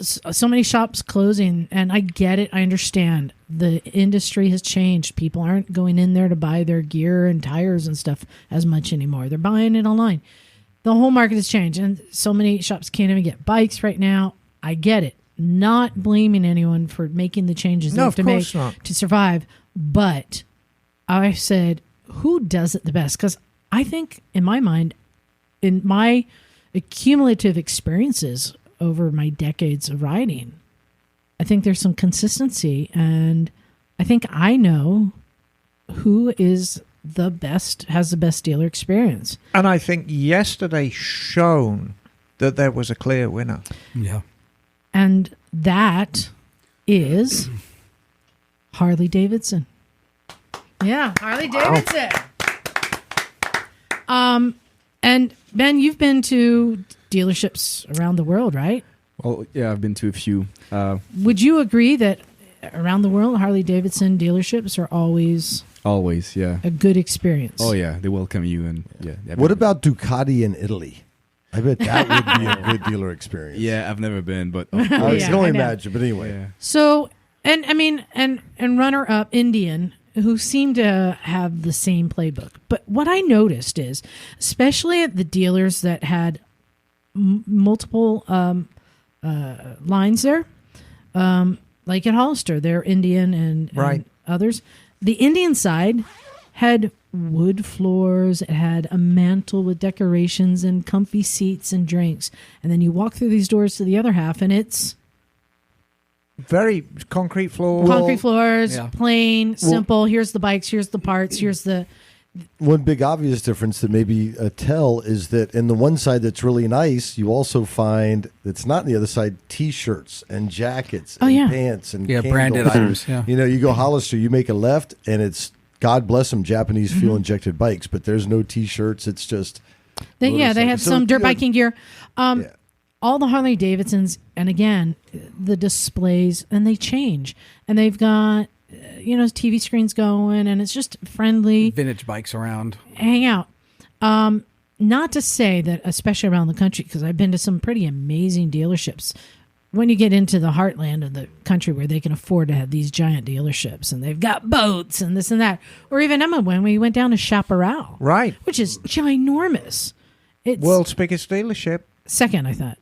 So many shops closing, and I get it. I understand. the industry has changed. People aren't going in there to buy their gear and tires and stuff as much anymore. They're buying it online. The whole market has changed, and so many shops can't even get bikes right now. I get it. Not blaming anyone for making the changes they have to make to survive, but I said, who does it the best? Because I think, in my mind, in my accumulative experiences over my decades of riding, I think there's some consistency, and I think I know who is the best, has the best dealer experience. And I think yesterday shown that there was a clear winner. Yeah. And that is Harley Davidson. Yeah, Harley Davidson. And Ben, you've been to dealerships around the world, right? Well, yeah, I've been to a few. Would you agree that around the world, Harley Davidson dealerships are always yeah, a good experience? Oh yeah, they welcome you, and yeah. What about Ducati in Italy? I bet that would be a good dealer experience. Yeah, I've never been, but I can only imagine. But anyway, yeah. So, and I mean, and runner-up Indian, who seem to have the same playbook. But what I noticed is, especially at the dealers that had multiple lines there, like at Hollister, they're Indian and others. The Indian side had wood floors, it had a mantle with decorations and comfy seats and drinks. And then you walk through these doors to the other half, and it's very concrete floors. Concrete floors, plain, simple. Here's the bikes, here's the parts, here's the... One big obvious difference that maybe tell is that in the one side that's really nice, you also find that's not on the other side T-shirts and jackets and pants and candles. Branded items. Yeah. You know, you go Hollister, you make a left, and it's, God bless them, Japanese fuel-injected bikes, but there's no T-shirts. It's just... they had some dirt biking gear. All the Harley Davidsons, and again, the displays, and they change. And they've got... TV screens going, and it's just friendly. Vintage bikes around. Hang out. Not to say that, especially around the country, because I've been to some pretty amazing dealerships. When you get into the heartland of the country where they can afford to have these giant dealerships, and they've got boats and this and that. Or even Emma, when we went down to Chaparral. Right. Which is ginormous. It's world's biggest dealership. Second, I thought.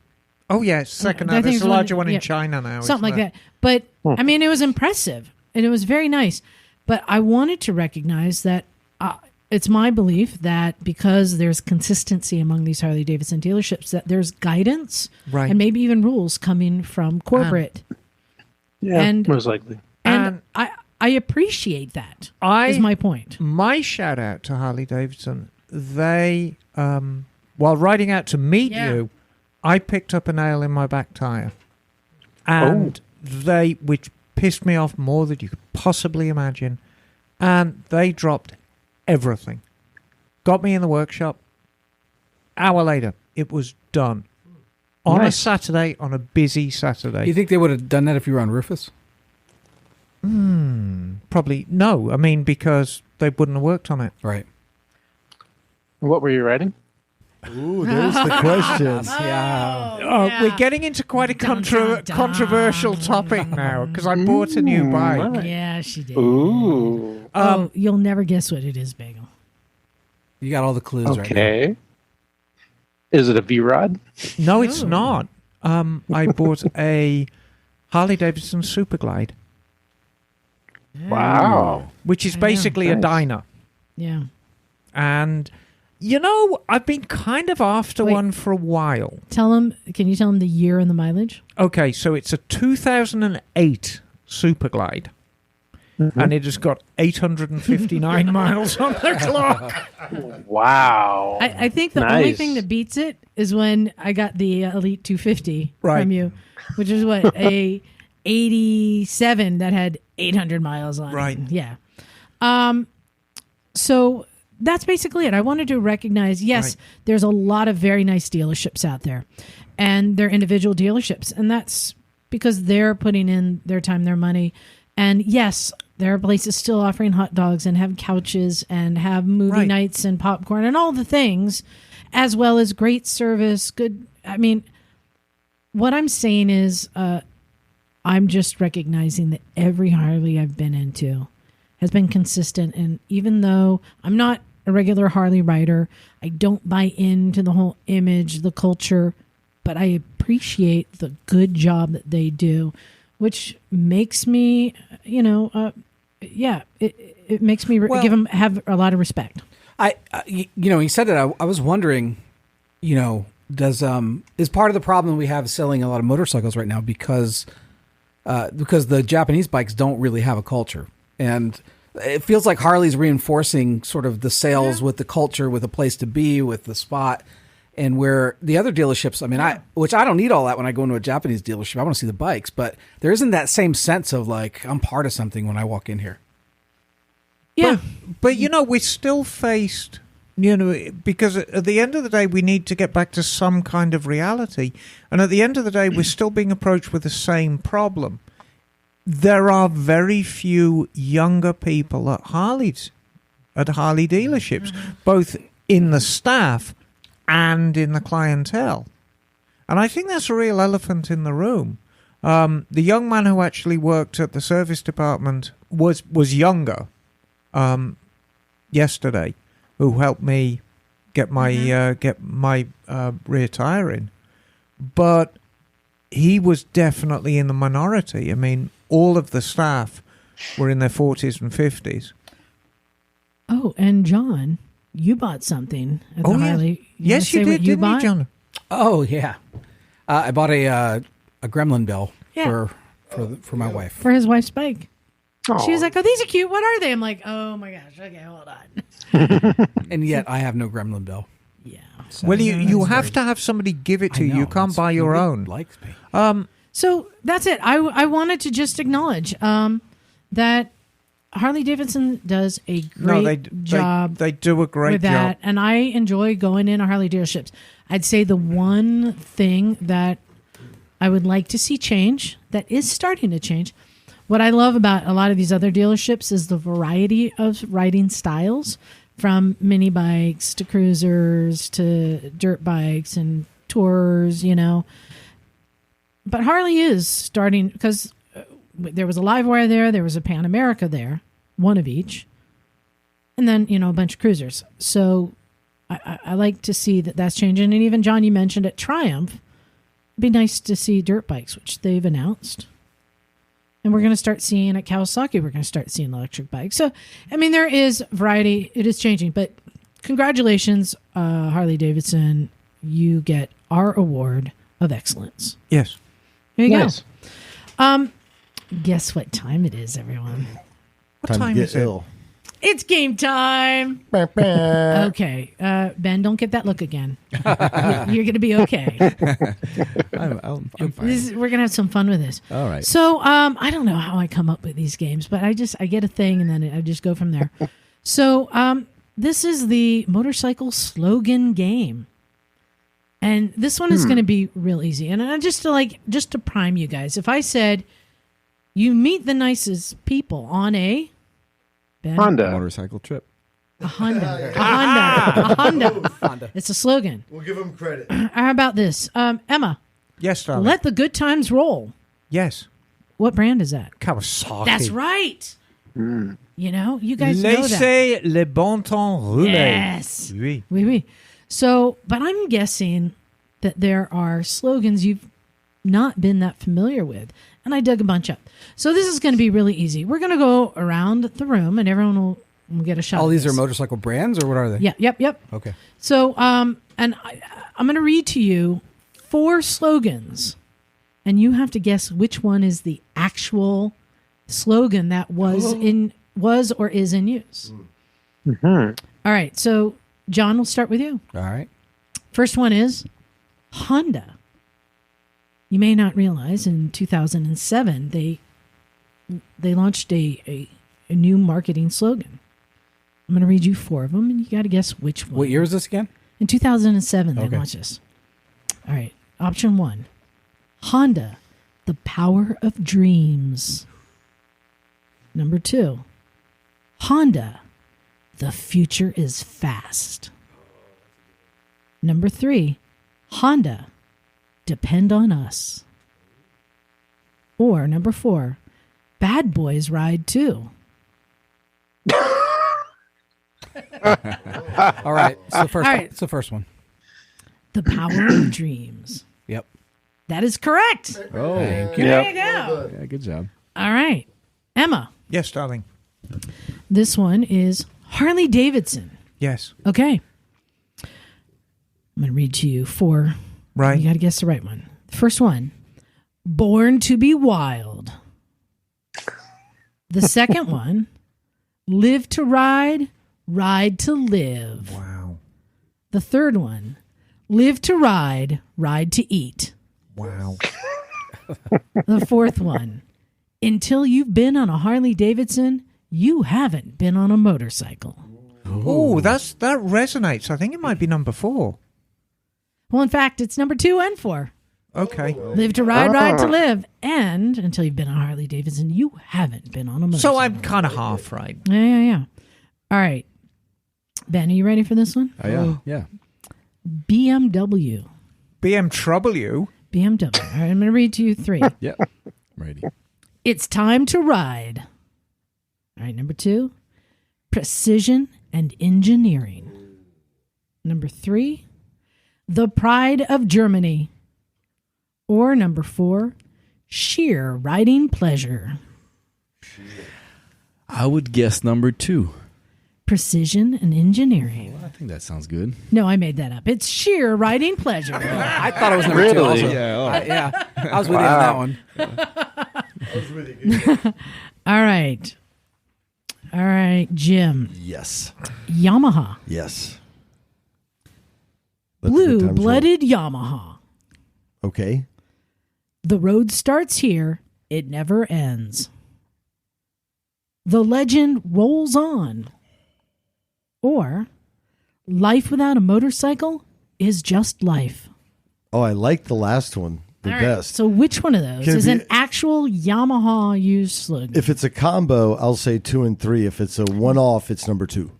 Oh, yes, second. There's a larger one in China now. Something like that. But, I mean, it was impressive. And it was very nice. But I wanted to recognize that it's my belief that because there's consistency among these Harley Davidson dealerships, that there's guidance and maybe even rules coming from corporate. Most likely. And I appreciate that, is my point. My shout out to Harley Davidson, they, while riding out to meet you, I picked up a nail in my back tire. And which pissed me off more than you could possibly imagine. And they dropped everything. Got me in the workshop. Hour later, it was done. On a Saturday, on a busy Saturday. You think they would have done that if you were on Rufus? Probably no. I mean, because they wouldn't have worked on it. Right. What were you riding? Ooh, there's the question. We're getting into quite a controversial topic now because I bought a new bike. Yeah, she did. Ooh. You'll never guess what it is, Bagel. You got all the clues right now. Okay. Is it a V-Rod? No, it's not. I bought a Harley Davidson Superglide. Wow. Which is basically a Dyna. Yeah. And... I've been kind of after one for a while. Can you tell him the year and the mileage? Okay, so it's a 2008 Superglide. And it has got 859 miles on the clock. Wow. I think the only thing that beats it is when I got the Elite 250 from you, which is what, a 87 that had 800 miles on it. Right. Yeah. So... that's basically it. I wanted to recognize, there's a lot of very nice dealerships out there, and they're individual dealerships, and that's because they're putting in their time, their money. And yes, there are places still offering hot dogs and have couches and have movie nights and popcorn and all the things, as well as great service. Good. I mean, what I'm saying is, I'm just recognizing that every Harley I've been into has been consistent. And even though I'm not a regular Harley rider, I don't buy into the whole image, the culture, but I appreciate the good job that they do, which makes me, it makes me give them have a lot of respect. He said that. I was wondering, does is part of the problem we have selling a lot of motorcycles right now because the Japanese bikes don't really have a culture, and it feels like Harley's reinforcing sort of the sales with the culture, with a place to be, with the spot, and where the other dealerships. I mean, which I don't need all that when I go into a Japanese dealership. I want to see the bikes, but there isn't that same sense of like I'm part of something when I walk in here. Yeah, but we're still faced. Because at the end of the day, we need to get back to some kind of reality. And at the end of the day, we're still being approached with the same problem. There are very few younger people at Harley dealerships, both in the staff and in the clientele. And I think that's a real elephant in the room. The young man who actually worked at the service department was younger yesterday, who helped me get my rear tire in, but he was definitely in the minority. I mean, all of the staff were in their 40s and 50s. Oh, and John, you bought something at the Harley. Yes, you did, didn't you, John? Oh yeah, I bought a Gremlin bell for my wife, for his wife's bike. Aw. She was like, "Oh, these are cute. What are they?" I'm like, "Oh my gosh, okay, hold on." And yet I have no Gremlin bell. Yeah. So Well, you have to have somebody give it to you. You can't buy your own. Likes me. So that's it. I wanted to just acknowledge that Harley Davidson does a great job. They do a great with that, job. and I enjoy going into Harley dealerships. I'd say the one thing that I would like to see change, that is starting to change. What I love about a lot of these other dealerships is the variety of riding styles, from mini bikes to cruisers to dirt bikes and tours, But Harley is starting, because there was a Livewire there was a Pan America there, one of each, and then, a bunch of cruisers. So I like to see that that's changing. And even, John, you mentioned at Triumph, it'd be nice to see dirt bikes, which they've announced. And we're going to start seeing at Kawasaki, we're going to start seeing electric bikes. So, I mean, there is variety. It is changing. But congratulations, Harley Davidson. You get our award of excellence. Yes. There you Nice. go. Guess what time it is, everyone? What time is it? It's game time. Okay. Ben, don't get that look again. You're going to be okay. I'm fine. We're going to have some fun with this. All right. So I don't know how I come up with these games, but I get a thing and then I just go from there. So this is the motorcycle slogan game. And this one is going to be real easy. And just to prime you guys, if I said you meet the nicest people on a Ben? Honda. Motorcycle trip. A Honda. It's a slogan. We'll give them credit. How about this? Emma, Yes, darling. let the good times roll. Yes. What brand is that? Kawasaki. That's right. You guys know that. Laissez le bon temps rouler. Yes. Oui. Oui, oui. So, but I'm guessing that there are slogans you've not been that familiar with. And I dug a bunch up. So this is going to be really easy. We're going to go around the room and everyone will get a shot. All at these this. are motorcycle brands, or what are they? Yeah, yep. Okay. So, and I'm going to read to you 4 slogans, and you have to guess which one is the actual slogan that was or is in use. Mm-hmm. All right. So, John, we'll start with you. All right. First one is Honda. You may not realize in 2007 they launched a new marketing slogan. I'm going to read you 4 of them, and you got to guess which one. What year is this again? In 2007, they Okay. launched this. All right. Option 1, Honda, the power of dreams. Number 2, Honda, the future is fast. Number 3, Honda, depend on us. Or number 4, Bad Boys Ride 2. All right. So first, All right. it's the first one. The Power of Dreams. Yep. That is correct. Oh, Thank you. There you go. yeah, good job. All right. Emma, Yes, darling. this one is Harley Davidson. Yes. Okay. I'm going to read to you 4. Right. You got to guess the right one. The first one, Born to be Wild. The second one, Live to Ride, Ride to Live. Wow. The third one, Live to Ride, Ride to Eat. Wow. The fourth one, Until you've been on a Harley Davidson, you haven't been on a motorcycle. Oh, that resonates. I think it might be number 4. Well, in fact, it's number 2 and 4. Okay. Live to Ride, Ride to Live. And until you've been on a Harley Davidson, you haven't been on a motorcycle. So I'm kind of half right. Yeah. All right. Ben, are you ready for this one? Oh, yeah. Yeah. BMW. BM Trouble You. BMW. All right, I'm going to read to you 3. Yeah. Ready. It's time to ride. All right, number 2, precision and engineering. Number 3, the pride of Germany. Or number 4, sheer riding pleasure. I would guess number 2. Precision and engineering. I think that sounds good. No, I made that up. It's sheer riding pleasure. I thought it was number 2 also. Yeah. Oh. Yeah. I was with you on that one. All right. All right, Jim. Yes. Yamaha. Yes. Let the good times roll. Blue-blooded Yamaha. Okay. The road starts here. It never ends. The legend rolls on. Or life without a motorcycle is just life. Oh, I like the last one the All right, best. so which one of those Can it is be- an actual Yamaha used slogan? If it's a combo, I'll say 2 and 3. If it's a one-off, it's number 2.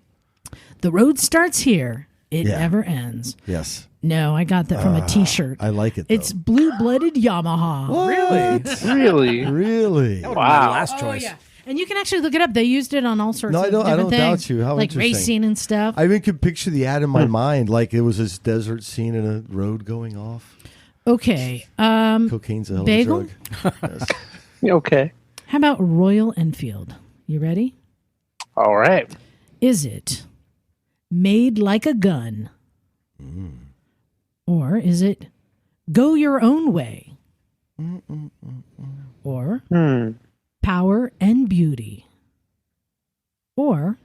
The road starts here. It Yeah. never ends. Yes. No, I got that from a T-shirt. I like it, though. It's blue-blooded Yamaha. Really? Really? My Wow. last choice. And you can actually look it up. They used it on all sorts No, of I don't- I different don't doubt things. you. How like interesting. racing and stuff. I even could picture the ad in my mind, like it was this desert scene and a road going off. Okay. Cocaine's a hell of a Bagel? drug. Yes. Okay. How about Royal Enfield? You ready? All right. Is it made like a gun? Or is it go your own way? Or power and beauty? Or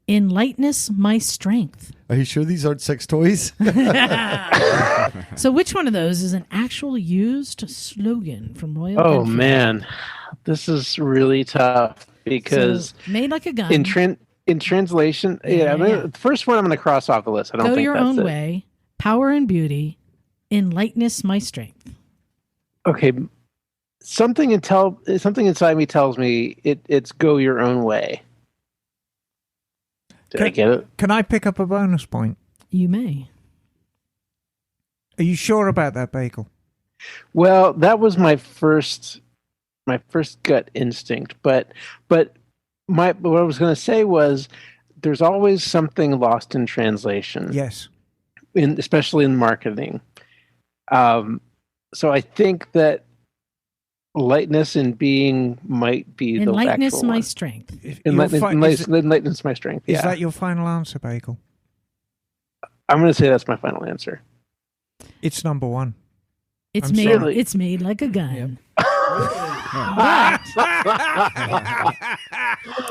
in lightness my strength? Are you sure these aren't sex toys? So which one of those is an actual used slogan from Royal Oh Enfield? man, this is really tough because So, made like a gun. in translation, Yeah. the first one I'm going to cross off the list. I don't Go think your that's own it. way. Power and beauty. In lightness my strength. Okay, something inside me tells me it's go your own way. Did I get it? Can I pick up a bonus point? You may. Are you sure about that, Bagel? Well, that was my first gut instinct, but what I was going to say was there's always something lost in translation. Yes. Especially in marketing. So I think that lightness and being might be In the lightness actual my one. strength. Lightness my strength. Is Yeah, that your final answer, Bagel? I'm going to say that's my final answer. It's number 1. It's I'm made sorry. it's made like a gun.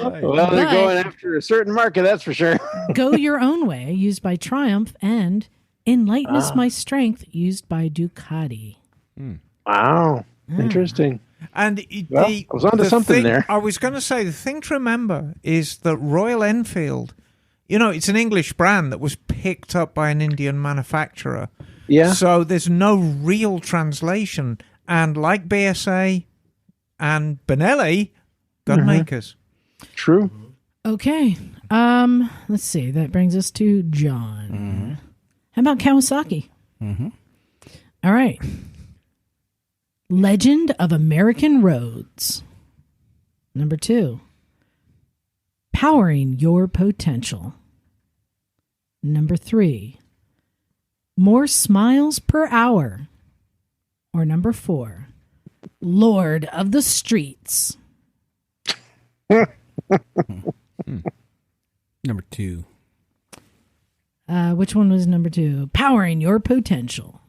Well, they're But- going after a certain market, that's for sure. Go your own way, used by Triumph, and in lightness my strength, used by Ducati. Wow, interesting. And Well, I was onto something thing, there. I was going to say, the thing to remember is that Royal Enfield, it's an English brand that was picked up by an Indian manufacturer. Yeah. So there's no real translation. And like BSA and Benelli, gun makers. True. Okay. Let's see. That brings us to John. How about Kawasaki? All right. Legend of American Roads. Number 2, Powering Your Potential. Number 3, More Smiles Per Hour. Or number 4, Lord of the Streets. Number 2. Which one was number 2? Powering Your Potential.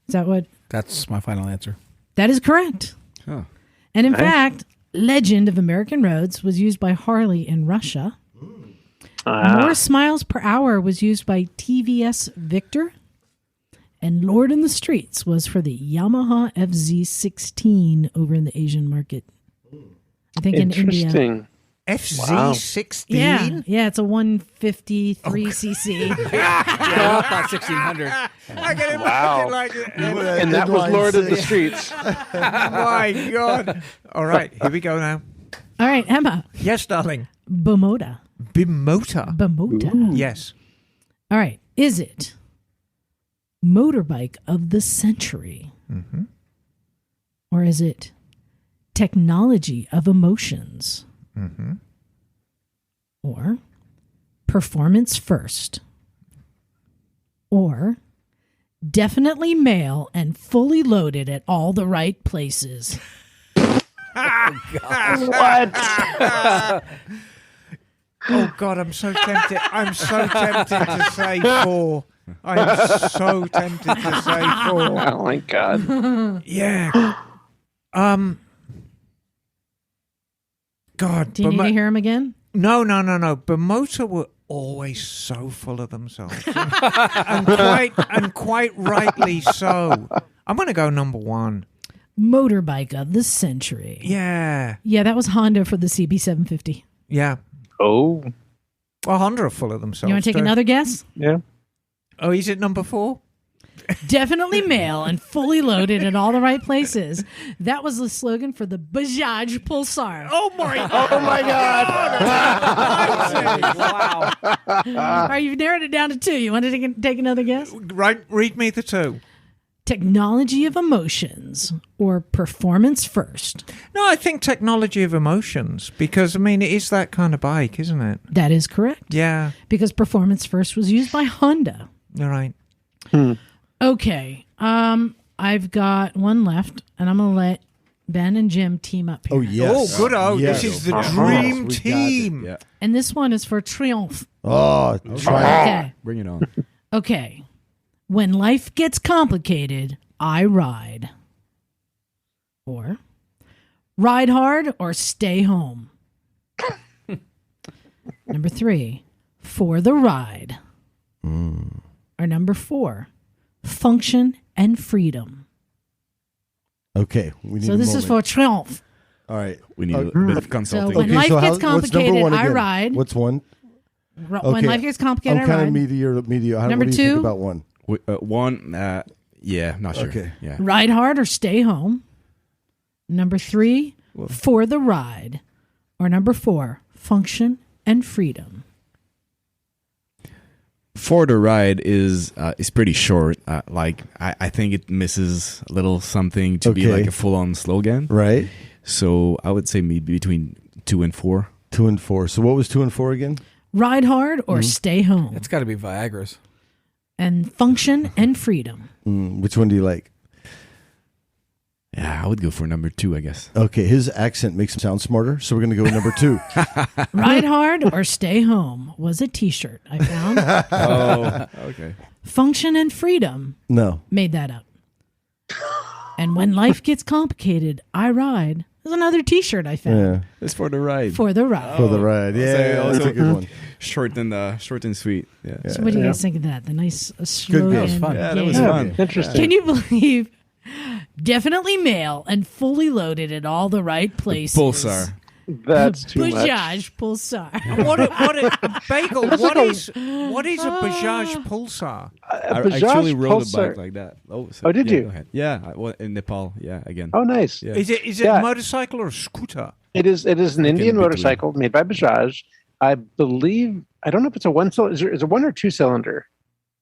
Is that what? That's my final answer. That is correct. Oh. And in fact, Legend of American Roads was used by Harley in Russia. More Smiles Per Hour was used by TVS Victor. And Lord in the Streets was for the Yamaha FZ16 over in the Asian market. I think in India. Interesting. FZ16? Yeah, it's a 153cc. Yeah, about 1600. I can Wow. imagine like it. And that was Lord of the Streets. My God. All right, here we go now. All right, Emma. Yes, darling. Bemota. Bemota. Yes. All right, is it motorbike of the century? Mm-hmm. Or is it technology of emotions? Mm-hmm. Or performance first? Or definitely male and fully loaded at all the right places? What? Oh, God, I'm so tempted. I'm so tempted to say 4. I'm so tempted to say 4. Oh, my God. Yeah. God. Do you need to hear him again? No. Bemota were always so full of themselves. and quite rightly so. I'm going to go number 1. Motorbike of the century. Yeah. Yeah, that was Honda for the CB750. Yeah. Oh. Well, Honda are full of themselves. You want to take too. another guess? Yeah. Oh, is it number 4? Definitely male and fully loaded in all the right places. That was the slogan for the Bajaj Pulsar. Oh, my God. Oh, my God. Wow. All right, you've narrowed it down to 2. You want to take another guess? Right, read me the 2. Technology of emotions or performance first? No, I think technology of emotions, because, I mean, it is that kind of bike, isn't it? That is correct. Yeah, Because performance first was used by Honda. you're right. Okay. I've got one left, and I'm going to let Ben and Jim team up here. Oh, yes. Oh, good. Oh, Yes. this is the Yes, dream we got it. team. Yeah. And this one is for Triumph. Oh, try Okay. Bring it on. Okay. When life gets complicated, I ride. Or ride hard or stay home. Number 3, for the ride. Or number 4, function and freedom. Okay. We need So a this is moment. for Triumph. All right. Mm-hmm. We need a bit of consulting. when life gets what's number complicated, 1 I again? ride. What's 1? When Okay. life gets complicated, I'm I kind of ride. media. Number What do you 2? think about 1? 1, yeah, not sure. Okay. Yeah. Ride hard or stay home. Number 3, for the ride. Or number 4, function and freedom. For the ride is pretty short. I think it misses a little something to be Okay. like a full-on slogan. Right. So I would say maybe between 2 and 4. 2 and 4. So what was 2 and 4 again? Ride hard or stay home. It's got to be Viagra's. And function and freedom. Which one do you like? Yeah, I would go for number 2, I guess. Okay, his accent makes him sound smarter, so we're going to go with number 2. Ride hard or stay home was a t-shirt I found. Oh, okay. Function and freedom. No. Made that up. And when life gets complicated, I ride. There's another t-shirt I found. Yeah. It's for the ride. For the ride. For the ride. Yeah, Also- that's a good one. Short and sweet. Yeah. So what do you guys think of that? The nice slogan. That was fun. Yeah, that was Yeah. fun. Interesting. Can you believe? Definitely male and fully loaded at all the right places. Pulsar. That's too much. Bajaj Pulsar. Bagel, what is a Bajaj Pulsar? I Bajaj actually rode a Pulsar. bike like that. Oh, did yeah, you? Go ahead. Yeah, in Nepal. Yeah, again. Oh, nice. Yeah. Is it Yeah. a motorcycle or a scooter? It is an Indian between. motorcycle made by Bajaj. I believe, I don't know if it's a one cylinder. Is it 1 or 2 cylinder?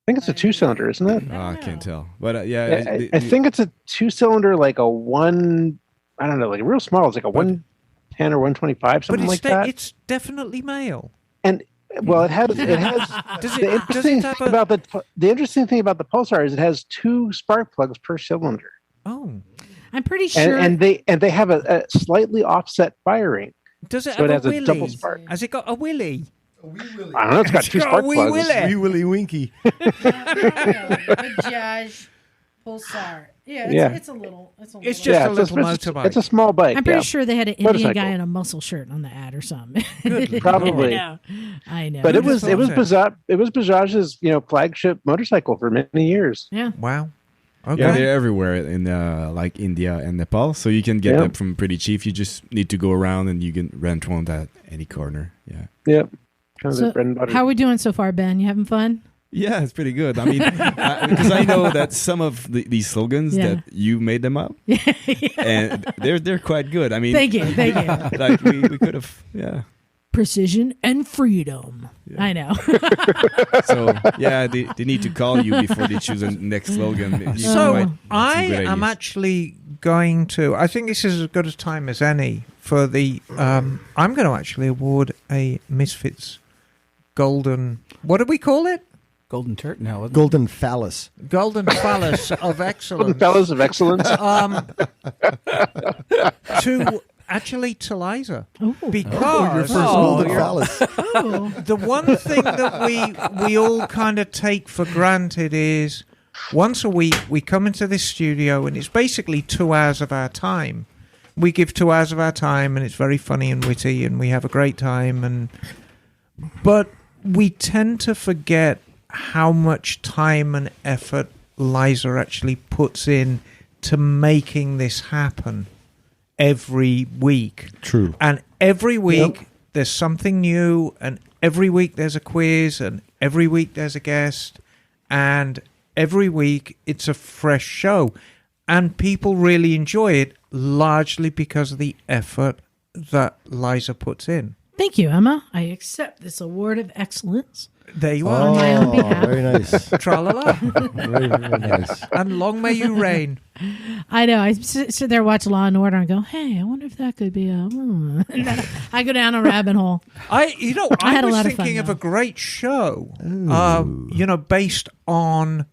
I think it's a 2-cylinder, isn't it? I can't tell. But yeah. I think it's a 2-cylinder, like a one, I don't know, like real small. It's like a 110 or 125, something like that. It's definitely male. And well, it has. The interesting thing about the Pulsar is it has 2 spark plugs per cylinder. Oh, I'm pretty sure. And they have a slightly offset firing. Does it so have it has a a willy? double spark. Has it got a willy? I don't know. It's got 2 spark plugs. Wee willy winky. Bajaj Pulsar. Yeah, it's a little. It's just a little motorbike. It's a small bike. I'm pretty sure they had an Indian Motorcycle. guy in a muscle shirt on the ad or something. Probably. I know. But it was Bajaj's flagship motorcycle for many years. Yeah. Wow. Okay. Yeah, they're everywhere in like India and Nepal, so you can get them from pretty cheap. You just need to go around and you can rent one at any corner. Yeah. Yep. Kind of So the bread and butter. how are we doing so far, Ben? You having fun? Yeah, it's pretty good. I mean, because I know that some of these slogans that you made them up, and they're quite good. I mean, Thank you. Like we could have, Precision and freedom. Yeah. I know. So they need to call you before they choose a next slogan. So I am actually going to. I think this is as good a time as any for the. I'm going to actually award a Misfits golden. What do we call it? Golden Turk? No. Golden phallus. Golden phallus of excellence. Golden fellas of excellence. To Liza. Because Golden phallus. The one thing that we all kind of take for granted is once a week we come into this studio and it's basically 2 hours of our time. We give 2 hours of our time and it's very funny and witty and we have a great time. But we tend to forget how much time and effort Liza actually puts in to making this happen every week. True. And every week there's something new, and every week there's a quiz, and every week there's a guest, and every week it's a fresh show. And people really enjoy it largely because of the effort that Liza puts in. Thank you, Emma. I accept this award of excellence. There you are. On my own behalf. Very nice. Tra-la-la. Very, very nice. And long may you reign. I know. I sit there, watch Law and Order, and go, "Hey, I wonder if that could be a." And then I go down a rabbit hole. I had a was lot of thinking fun, of though. a great show, based on,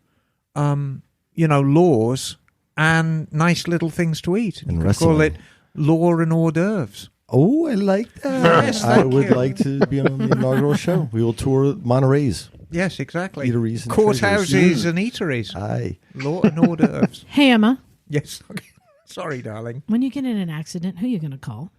laws and nice little things to eat. And You could wrestling. call it Law and Hors d'oeuvres. Oh, I like that. Yes, I thank would you. like to be on the inaugural show. We will tour Monterey's. Yes, exactly. Eateries and Courthouses treasures. and eateries. Aye. Law and Hors d'oeuvres. Hey, Emma. Yes. Sorry, darling. When you get in an accident, who are you going to call?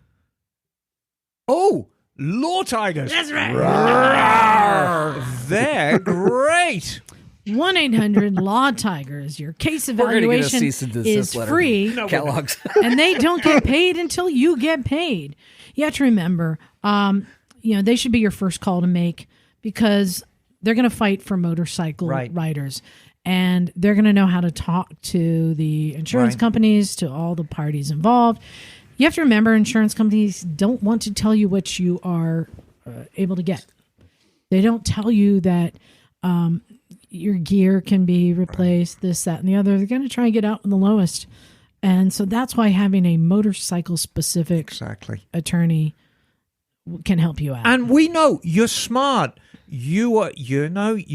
Oh, Law Tigers. That's right. Rawr. They're great. 1-800-LAW-TIGERS. Your case We're gonna get a evaluation cease and desist is letter. free, Kellogg's. and they don't get paid until you get paid. You have to remember, they should be your first call to make because they're going to fight for motorcycle riders, and they're going to know how to talk to the insurance companies, to all the parties involved. You have to remember, insurance companies don't want to tell you what you are able to get. They don't tell you that your gear can be replaced, this, that, and the other. They're going to try and get out in the lowest. And so that's why having a motorcycle-specific attorney can help you out. And we know you're smart. You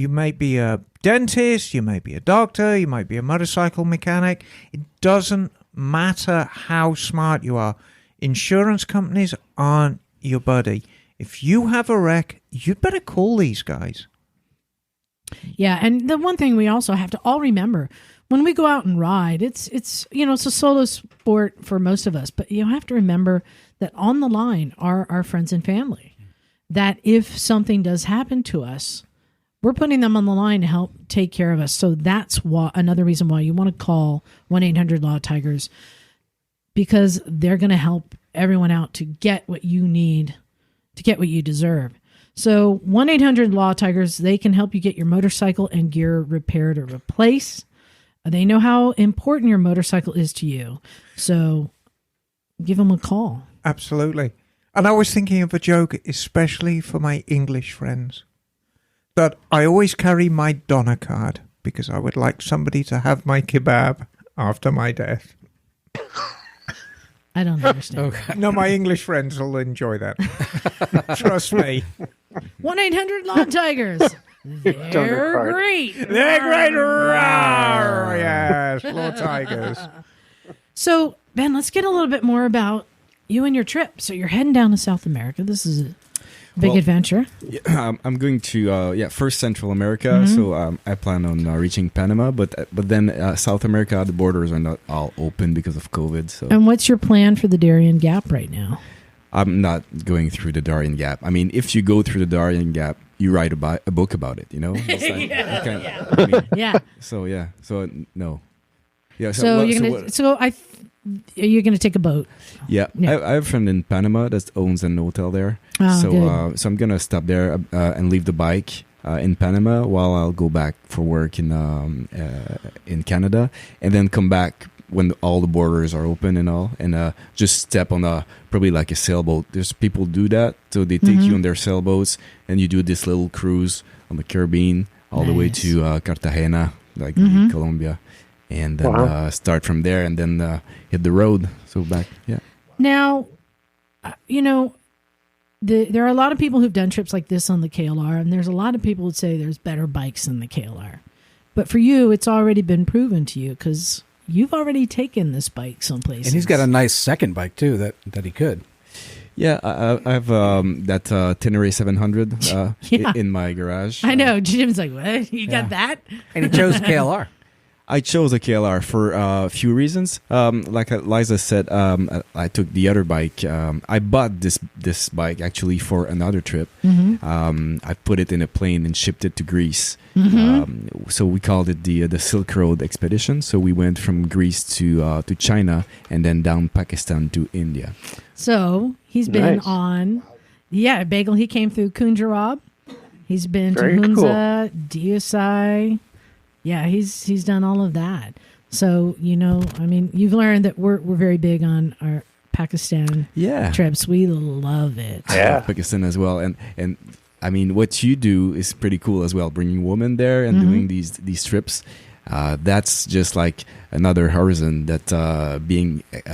may be a dentist, you may be a doctor, you might be a motorcycle mechanic. It doesn't matter how smart you are. Insurance companies aren't your buddy. If you have a wreck, you'd better call these guys. Yeah, and the one thing we also have to all remember, when we go out and ride, it's a solo sport for most of us, but you have to remember that on the line are our friends and family. That if something does happen to us, we're putting them on the line to help take care of us. So that's another reason why you want to call 1-800-LAW-TIGERS, because they're going to help everyone out to get what you need, to get what you deserve. So 1-800-LAW-TIGERS, they can help you get your motorcycle and gear repaired or replaced. They know how important your motorcycle is to you. So give them a call. Absolutely. And I was thinking of a joke, especially for my English friends. that I always carry my Donna card because I would like somebody to have my kebab after my death. I don't understand. Okay. No, my English friends will enjoy that. Trust me. 1-800-Lawn Tigers. They're card. great. They're great. Roar! Yes, Law Tigers. So, Ben, let's get a little bit more about you and your trip. So you're heading down to South America. This is a big adventure. Yeah, I'm going to first Central America. So I plan on reaching Panama, but then South America, the borders are not all open because of COVID. So And what's your plan for the Darien Gap right now? I'm not going through the Darien Gap. I mean, if you go through the Darien Gap, you write a book about it. You know. It's like, I mean, Yeah. So yeah. So no. Yeah. So well, you're gonna. You're gonna take a boat. Yeah, Yeah. I have a friend in Panama that owns an hotel there. Oh, so good. so I'm gonna stop there and leave the bike in Panama while I'll go back for work in Canada, and then come back when all the borders are open and all, and just step on probably like a sailboat. There's people do that, so they take you on their sailboats, and you do this little cruise on the Caribbean all the way Nice. to Cartagena, like Colombia. And then start from there, and then hit the road. So back, yeah. Now, there are a lot of people who've done trips like this on the KLR, and there's a lot of people who say there's better bikes than the KLR. But for you, it's already been proven to you because you've already taken this bike someplace. And he's got a nice second bike too that he could. Yeah, I have that Tenere 700 Yeah. in my garage. I know. Jim's like, what? You got that? And he chose KLR. I chose a KLR for a few reasons. Like Liza said, I took the other bike. I bought this bike actually for another trip. I put it in a plane and shipped it to Greece. So we called it the Silk Road Expedition. So we went from Greece to China and then down Pakistan to India. So he's been Nice. on, Bagel. He came through Kunjarab. He's been Very to cool. Hunza, Diosai. Yeah, he's done all of that. So, you've learned that we're very big on our Pakistan trips. We love it. Yeah. Pakistan as well, and I mean, what you do is pretty cool as well. Bringing women there and doing these trips, that's just like another horizon that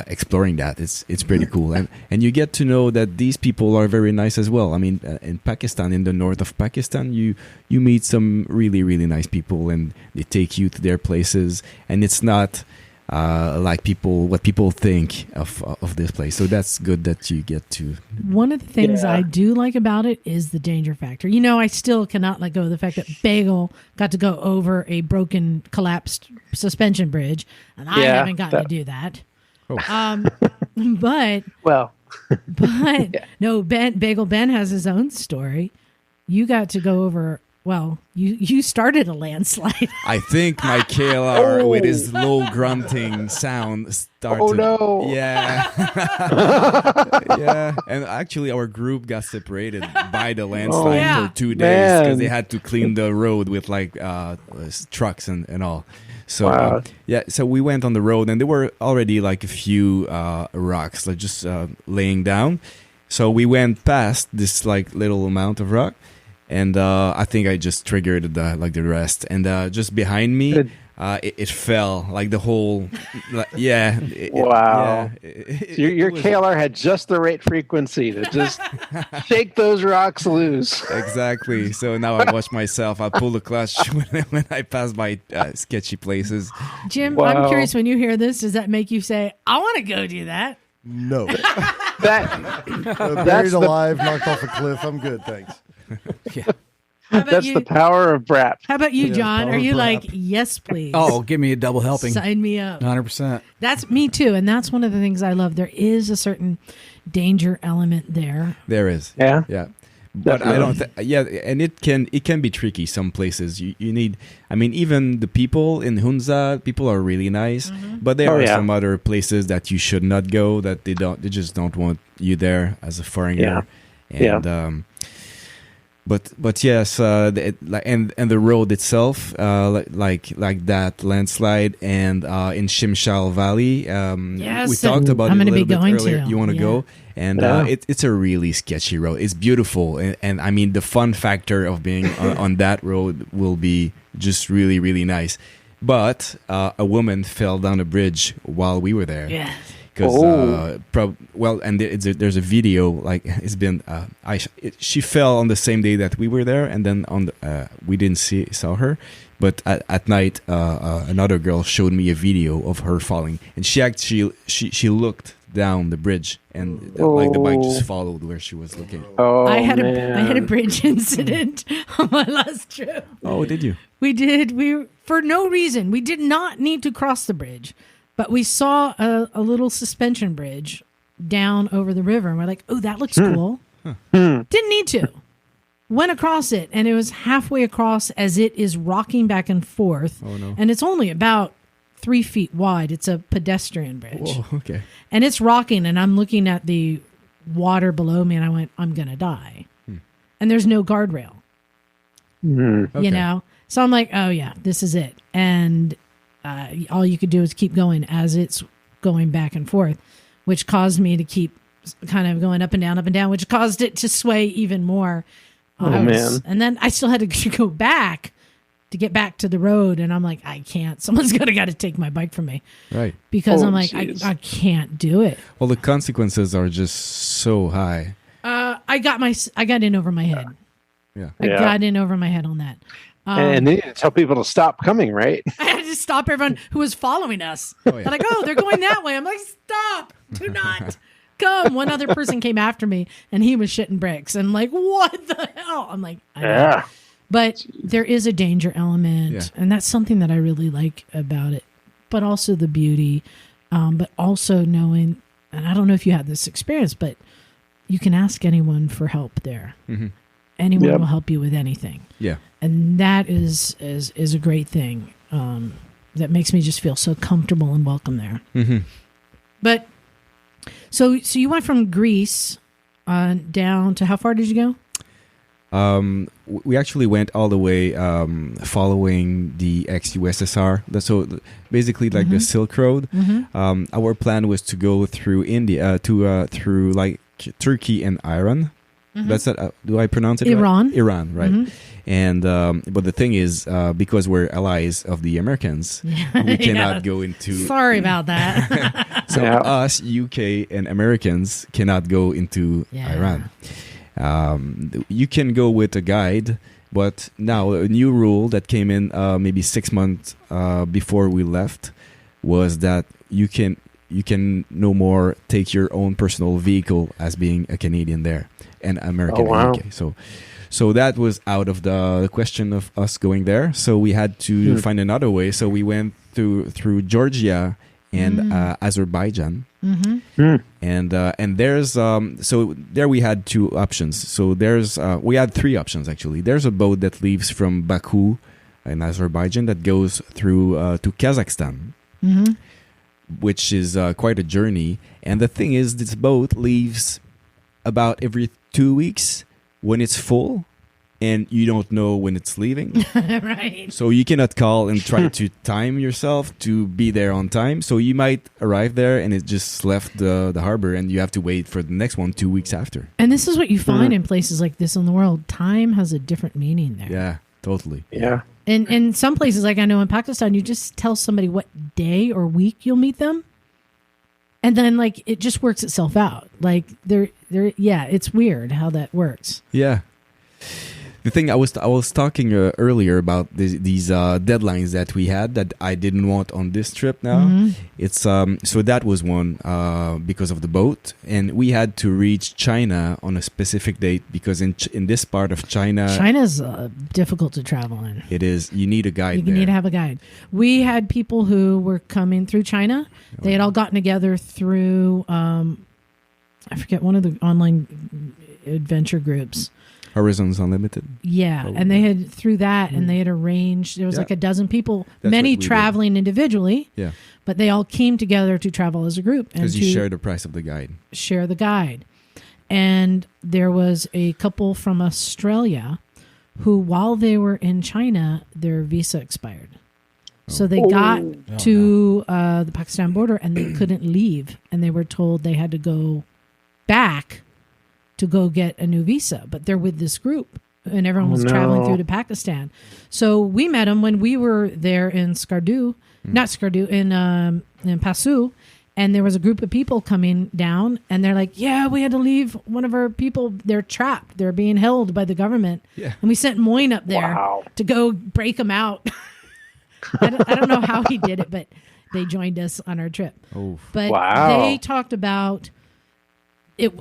exploring that. It's pretty cool, and you get to know that these people are very nice as well. I mean, in Pakistan, in the north of Pakistan, you meet some really really nice people, and they take you to their places, and it's not like what people think of this place. So that's good that you get to. One of the things I do like about it is the danger factor. I still cannot let go of the fact that Bagel got to go over a broken, collapsed suspension bridge, and I haven't gotten to do that. But no, Bagel Ben has his own story. You got to go over. Well, you started a landslide. I think my KLR with his low grunting sound started. Oh no! Yeah, yeah. And actually, our group got separated by the landslide for 2 days because they had to clean the road with like trucks and all. So so we went on the road, and there were already like a few rocks, like just laying down. So we went past this like little amount of rock. And I think I just triggered the rest. And just behind me, it fell like the whole. Wow! Your KLR had just the right frequency to just shake those rocks loose. Exactly. So now I watch myself. I pull the clutch when I pass by sketchy places. Jim, I'm curious. When you hear this, does that make you say, "I want to go do that"? No. That's Buried alive, knocked off a cliff. I'm good, thanks. the power of Brap. How about you, John? power Are you of like, Brap. yes, please? Oh, give me a double helping. Sign me up. 100%. That's me too, and that's one of the things I love. There is a certain danger element there. There is. Yeah. Yeah. But I don't. And it can be tricky. Some places you need. I mean, even the people in Hunza, people are really nice. But there are some other places that you should not go. That they just don't want you there as a foreigner. And but yes, and the road itself, like that landslide, and in Shimshal Valley, Yes, we talked about I'm it a gonna be little bit going earlier. to. You want to go, And it's a really sketchy road. It's beautiful, and I mean the fun factor of being on that road will be just really, really nice. But a woman fell down a bridge while we were there. Yeah. Because there's a video, like it's been she fell on the same day that we were there, and then we didn't saw her, but at night another girl showed me a video of her falling, and she looked down the bridge, and like the bike just followed where she was looking. I had a bridge incident on my last trip. Oh, did you? We did. We for no reason. We did not need to cross the bridge. But we saw a little suspension bridge down over the river, and we're like, "Oh, that looks cool." Didn't need to. Went across it, and it was halfway across as it is rocking back and forth. Oh no! And it's only about 3 feet wide. It's a pedestrian bridge. Whoa, okay. And it's rocking, and I'm looking at the water below me, and I went, "I'm gonna die." And there's no guardrail. Okay. You know, so I'm like, "Oh yeah, this is it." And all you could do is keep going as it's going back and forth, which caused me to keep kind of going up and down, which caused it to sway even more. Man. And then I still had to go back to get back to the road. And I'm like, I can't. Someone's got to take my bike from me. Right. Because I'm like, I can't do it. Well, the consequences are just so high. I got in over my head. Yeah. I got in over my head on that. And they need to tell people to stop coming, right? I had to stop everyone who was following us. Oh, yeah. They're like, "Oh, they're going that way." I'm like, "Stop! Do not come." One other person came after me, and he was shitting bricks. And I'm like, "What the hell?" I'm like, I know. Yeah. But there is a danger element, Yeah. and that's something that I really like about it. But also the beauty, but also knowing, and I don't know if you had this experience, but you can ask anyone for help there. Mm-hmm. Anyone will help you with anything. Yeah. And that is a great thing that makes me just feel so comfortable and welcome there. Mm-hmm. But so you went from Greece down to how far did you go? We actually went all the way following the ex-USSR. So basically like the Silk Road. Mm-hmm. Our plan was to go through India, through like Turkey and Iran. Mm-hmm. That's that. Do I pronounce it Iran. right? Iran, right? Mm-hmm. And but the thing is, because we're allies of the Americans, we cannot go into. Sorry about that. So us, UK, and Americans cannot go into Iran. You can go with a guide, but now a new rule that came in maybe 6 months before we left was that you can no more take your own personal vehicle as being a Canadian there and American in UK. So that was out of the question of us going there. So we had to find another way. So we went through Georgia and Azerbaijan. Mm-hmm. And there's so there we had two options. So we had three options actually. There's a boat that leaves from Baku in Azerbaijan that goes through to Kazakhstan. Mm-hmm. Which is quite a journey. And the thing is, this boat leaves about every 2 weeks when it's full, and you don't know when it's leaving. Right. So you cannot call and try to time yourself to be there on time. So you might arrive there and it just left the harbor, and you have to wait for the next one 2 weeks after. And this is what you find in places like this in the world. Time has a different meaning there. Yeah, totally. Yeah. In some places, like I know in Pakistan, you just tell somebody what day or week you'll meet them, and then like it just works itself out. Like it's weird how that works. Yeah. The thing I was talking earlier about these deadlines that we had that I didn't want on this trip now. Mm-hmm. It's so that was one because of the boat, and we had to reach China on a specific date because in this part of China's difficult to travel in. It is. You need a guide. You need to have a guide. We had people who were coming through China. They had all gotten together through I forget, one of the online adventure groups. Horizons Unlimited. Yeah, and they had through that, and they had arranged. There was like a dozen people, many traveling individually. Yeah, but they all came together to travel as a group and because you share the price of the guide. Share the guide, and there was a couple from Australia who, while they were in China, their visa expired. So they got to the Pakistan border and they couldn't leave, and they were told they had to go back to go get a new visa, but they're with this group, and everyone was traveling through to Pakistan. So we met them when we were there in not Skardu, in Pasu, and there was a group of people coming down, and they're like, yeah, we had to leave one of our people. They're trapped. They're being held by the government. Yeah. And we sent Moyne up there to go break them out. I don't know how he did it, but they joined us on our trip. But they talked about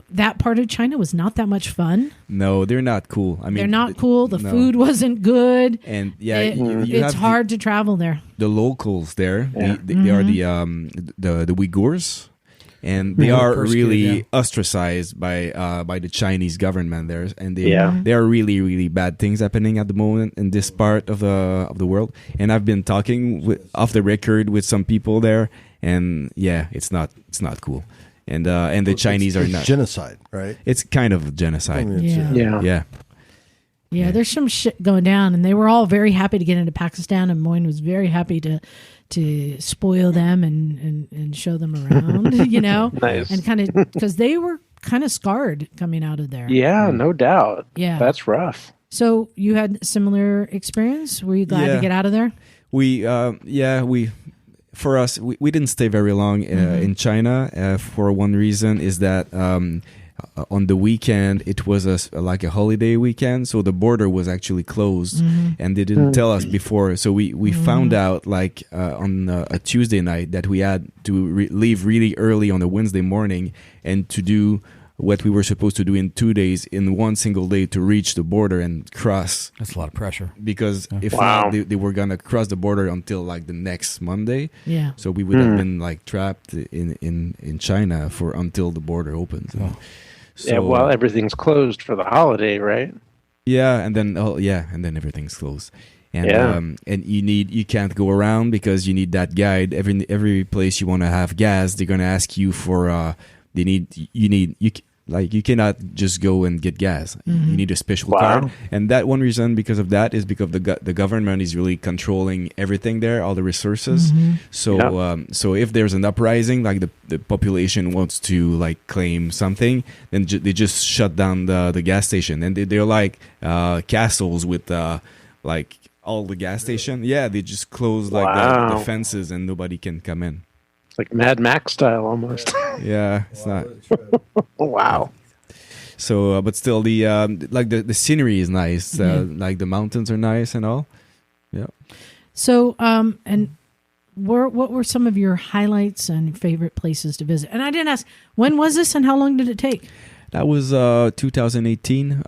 that part of China was not that much fun. No, they're not cool. I mean, they're not cool. The food wasn't good. And it's hard to travel there. The locals there, they are the Uyghurs, and they are really ostracized by the Chinese government there, and there are really, really bad things happening at the moment in this part of the world. And I've been talking off the record with some people there, and it's not cool. And the Chinese are not genocide, right? It's kind of genocide. Yeah, there's some shit going down, and they were all very happy to get into Pakistan, and Moyne was very happy to spoil them and show them around, Nice. And kind of because they were kind of scarred coming out of there. Yeah, no doubt. Yeah, that's rough. So you had similar experience? Were you glad to get out of there? For us, we didn't stay very long in China. For one reason is that on the weekend it was like a holiday weekend, so the border was actually closed, and they didn't tell us before. So we found out like on a Tuesday night that we had to leave really early on a Wednesday morning and to do what we were supposed to do in 2 days in one single day to reach the border and cross. That's a lot of pressure. Because if not, they were going to cross the border until like the next Monday. Yeah. So we would have been like trapped in China until the border opens. So, everything's closed for the holiday, right? Yeah, and then everything's closed. And and you can't go around because you need that guide. Every place you want to have gas, they're going to ask you for you cannot just go and get gas. You need a special card. And that one reason because of that is because the government is really controlling everything there, all the resources. So if there's an uprising, like the population wants to like claim something, then they just shut down the gas station. And they're like castles with like all the gas station. Yeah, they just close like the fences and nobody can come in. Like Mad Max style almost. Yeah, it's not. Wow. So, but still, the scenery is nice. Like the mountains are nice and all. Yeah. So, and what were some of your highlights and favorite places to visit? And I didn't ask, when was this and how long did it take? That was 2018.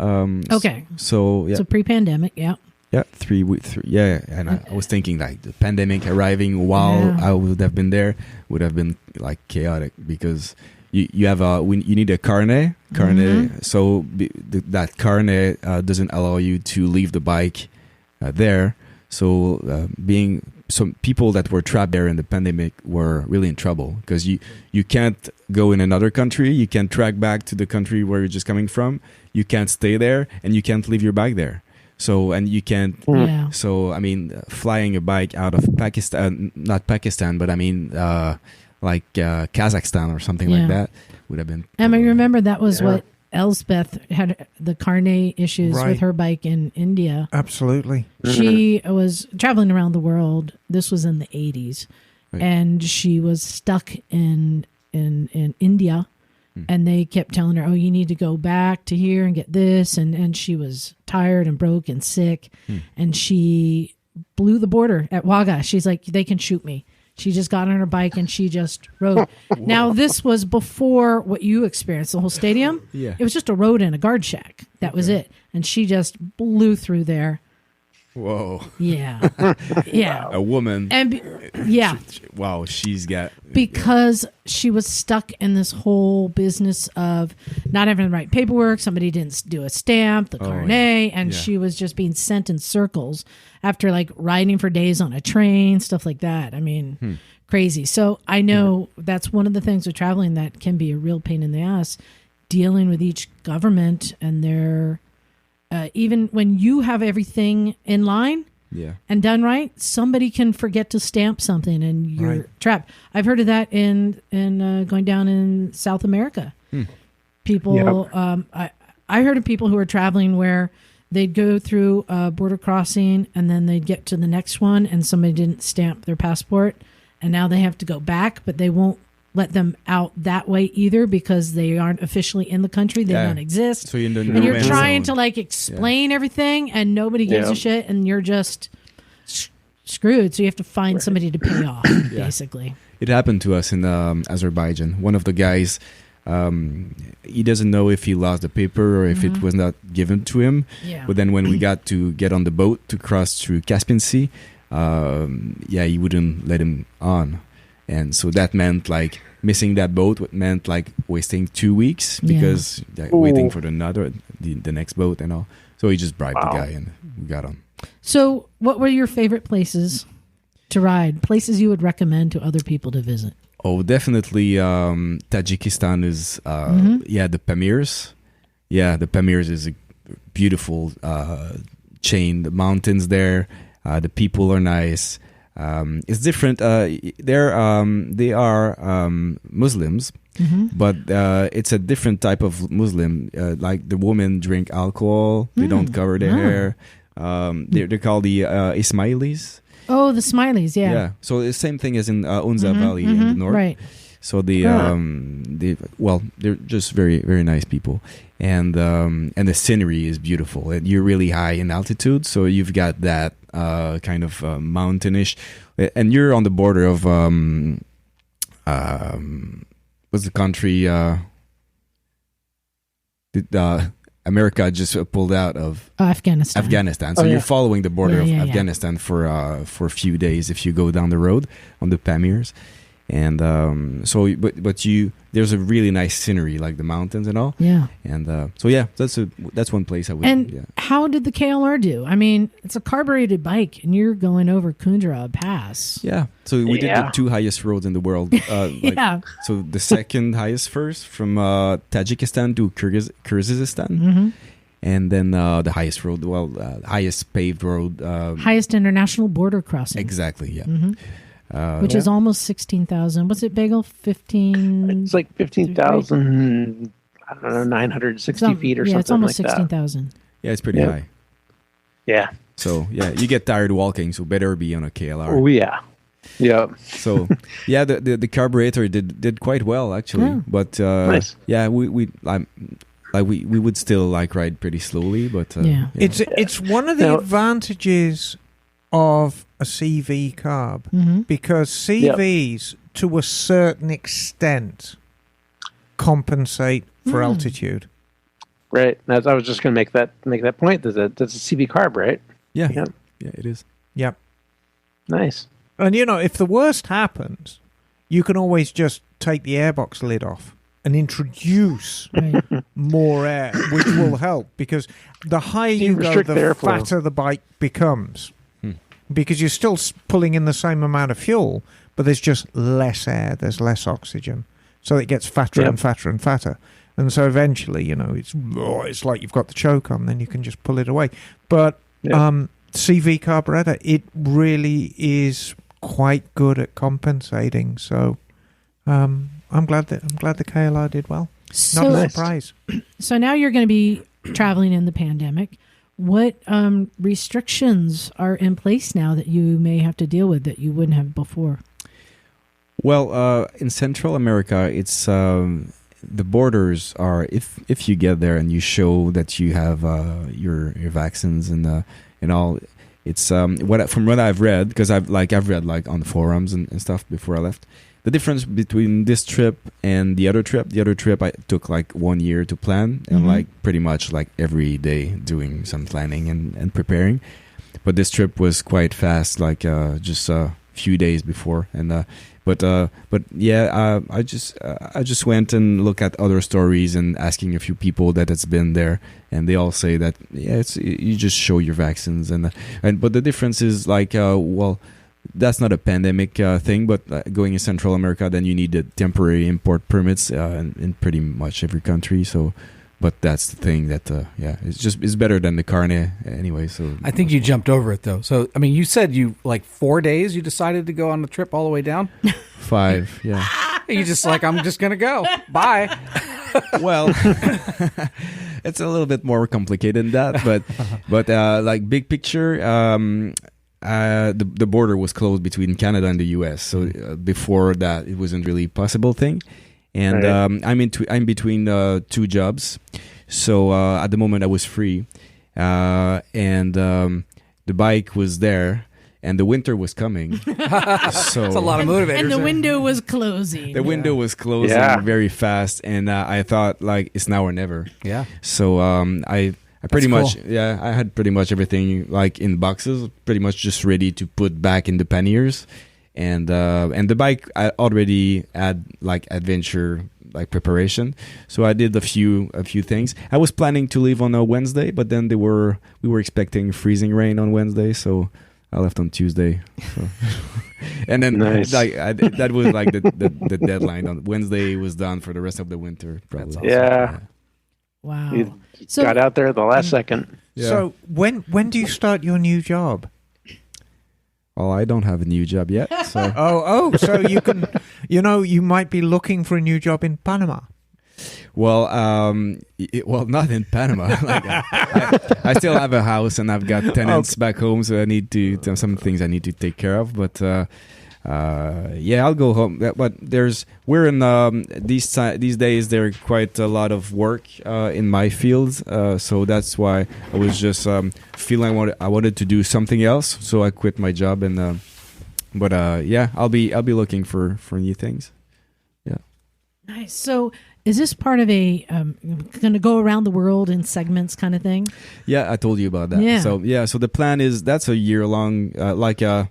Okay. So yeah. So pre-pandemic, yeah. Yeah, 3 weeks. Yeah, and I was thinking like the pandemic arriving while I would have been there would have been like chaotic because you have you need a carnet. So that carnet doesn't allow you to leave the bike there. So being some people that were trapped there in the pandemic were really in trouble because you can't go in another country, you can't track back to the country where you're just coming from, you can't stay there, and you can't leave your bike there. So, and you can't, so, I mean, flying a bike out of Pakistan, not Pakistan, but I mean, like Kazakhstan or something like that would have been. And I remember that was what Elsbeth had the carnet issues with her bike in India. Absolutely. She was traveling around the world. This was in the 80s. Right. And she was stuck in India. And they kept telling her, oh, you need to go back to here and get this. And she was tired and broke and sick. And she blew the border at Wagah. She's like, they can shoot me. She just got on her bike and she just rode. Now, this was before what you experienced, the whole stadium. Yeah. It was just a road and a guard shack. That was it. And she just blew through there. Whoa. Yeah. Yeah. A woman. And wow, she's got. Because she was stuck in this whole business of not having the right paperwork. Somebody didn't do a stamp, the carnet, and she was just being sent in circles after like riding for days on a train, stuff like that. I mean, crazy. So I know that's one of the things with traveling that can be a real pain in the ass, dealing with each government and their. Even when you have everything in line and done right, somebody can forget to stamp something and you're trapped. I've heard of that in going down in South America. People, I heard of people who are traveling where they'd go through a border crossing and then they'd get to the next one and somebody didn't stamp their passport and now they have to go back, but they won't let them out that way either because they aren't officially in the country. They don't exist. So you're and you're trying to like explain everything and nobody gives a shit and you're just screwed. So you have to find somebody to pay off, basically. It happened to us in Azerbaijan. One of the guys, he doesn't know if he lost the paper or if it was not given to him. Yeah. But then when we got to get on the boat to cross through Caspian Sea, he wouldn't let him on. And so that meant like missing that boat meant like wasting 2 weeks because waiting for the next boat and all. So he just bribed the guy and we got on. So what were your favorite places to ride? Places you would recommend to other people to visit? Oh, definitely Tajikistan is, the Pamirs. Yeah, the Pamirs is a beautiful chain. The mountains there, the people are nice. It's different. They are Muslims, but it's a different type of Muslim. Like the women drink alcohol. They don't cover their hair. They're called the Ismailis. Oh, the Smileys, yeah. Yeah. So the same thing as in Unza Valley in the north. Right. So they're just very, very nice people, and the scenery is beautiful. And you're really high in altitude, so you've got that kind of mountainish, and you're on the border of what's the country? America just pulled out of Afghanistan. So you're following the border of Afghanistan for a few days if you go down the road on the Pamirs. And there's a really nice scenery, like the mountains and all. Yeah. And that's one place I would. And how did the KLR do? I mean, it's a carbureted bike, and you're going over Kundra Pass. Yeah. So we did the two highest roads in the world. So the second highest first from Tajikistan to Kyrgyzstan. And then the highest road, highest paved road. Highest international border crossing. Exactly. Yeah. Which is almost 16,000. What's it, Bagel? 15? It's like 15,000, I don't know, 960 feet or something like that. Yeah, it's almost 16,000. Yeah, it's pretty high. Yeah. So, you get tired walking, so better be on a KLR. Oh, yeah. Yeah. So, the carburetor did quite well, actually. Yeah. But, nice. Yeah, we would still ride pretty slowly, but... It's one of the advantages of a CV carb because CVs to a certain extent compensate for altitude. Right. As I was just going to make that point. That's a CV carb, right? Yeah. Yeah, it is. Yep. Nice. And if the worst happens, you can always just take the airbox lid off and introduce more air, which will help because the higher you go, the fatter the bike becomes. Because you're still pulling in the same amount of fuel, but there's just less air, there's less oxygen. So it gets fatter and fatter and fatter. And so eventually, it's like you've got the choke on, then you can just pull it away. But CV carburetor, it really is quite good at compensating. So I'm glad the KLR did well. Not a surprise. So now you're going to be traveling in the pandemic. What restrictions are in place now that you may have to deal with that you wouldn't have before? Well, in Central America, it's the borders are if you get there and you show that you have your vaccines and all, it's from what I've read, because I've read on the forums and stuff before I left. The difference between this trip and the other trip I took 1 year to plan and pretty much every day doing some planning and preparing. But this trip was quite fast, just a few days before. And I just went and looked at other stories and asking a few people that has been there, and they all say that you just show your vaccines but the difference is that's not a pandemic thing, but going in Central America, then you need the temporary import permits in pretty much every country. So, but that's the thing that it's better than the carne anyway. So I think you jumped over it though. So I mean, you said 4 days you decided to go on the trip all the way down. 5, yeah. You just I'm just gonna go. Bye. Well, it's a little bit more complicated than that, but like big picture, the border was closed between Canada and the U.S. So before that, it wasn't really a possible thing. And I'm between two jobs, so at the moment I was free, and the bike was there. And the winter was coming. So That's a lot of motivators. And the there. window was closing. The window was closing very fast, and I thought like it's now or never. Yeah. So I pretty That's much I had pretty much everything like in boxes, pretty much just ready to put back in the panniers, and the bike I already had like adventure like preparation. So I did a few things. I was planning to leave on a Wednesday, but then we were expecting freezing rain on Wednesday, so I left on Tuesday, so. And then that was like the deadline. On Wednesday was done for the rest of the winter. Probably. Awesome. Yeah. Wow. You So got out there at the last second. Yeah. So when do you start your new job? Well, I don't have a new job yet. So So you can, you might be looking for a new job in Panama. well, not in Panama. Like I still have a house and I've got tenants back home, so I need to some things I need to take care of. But I'll go home. But we're in these days. There's quite a lot of work in my field, so that's why I was just feeling I wanted to do something else. So I quit my job and I'll be looking for new things. Yeah. nice. So is this part of a going to go around the world in segments kind of thing? Yeah, I told you about that. Yeah. So the plan is that's a year long, like a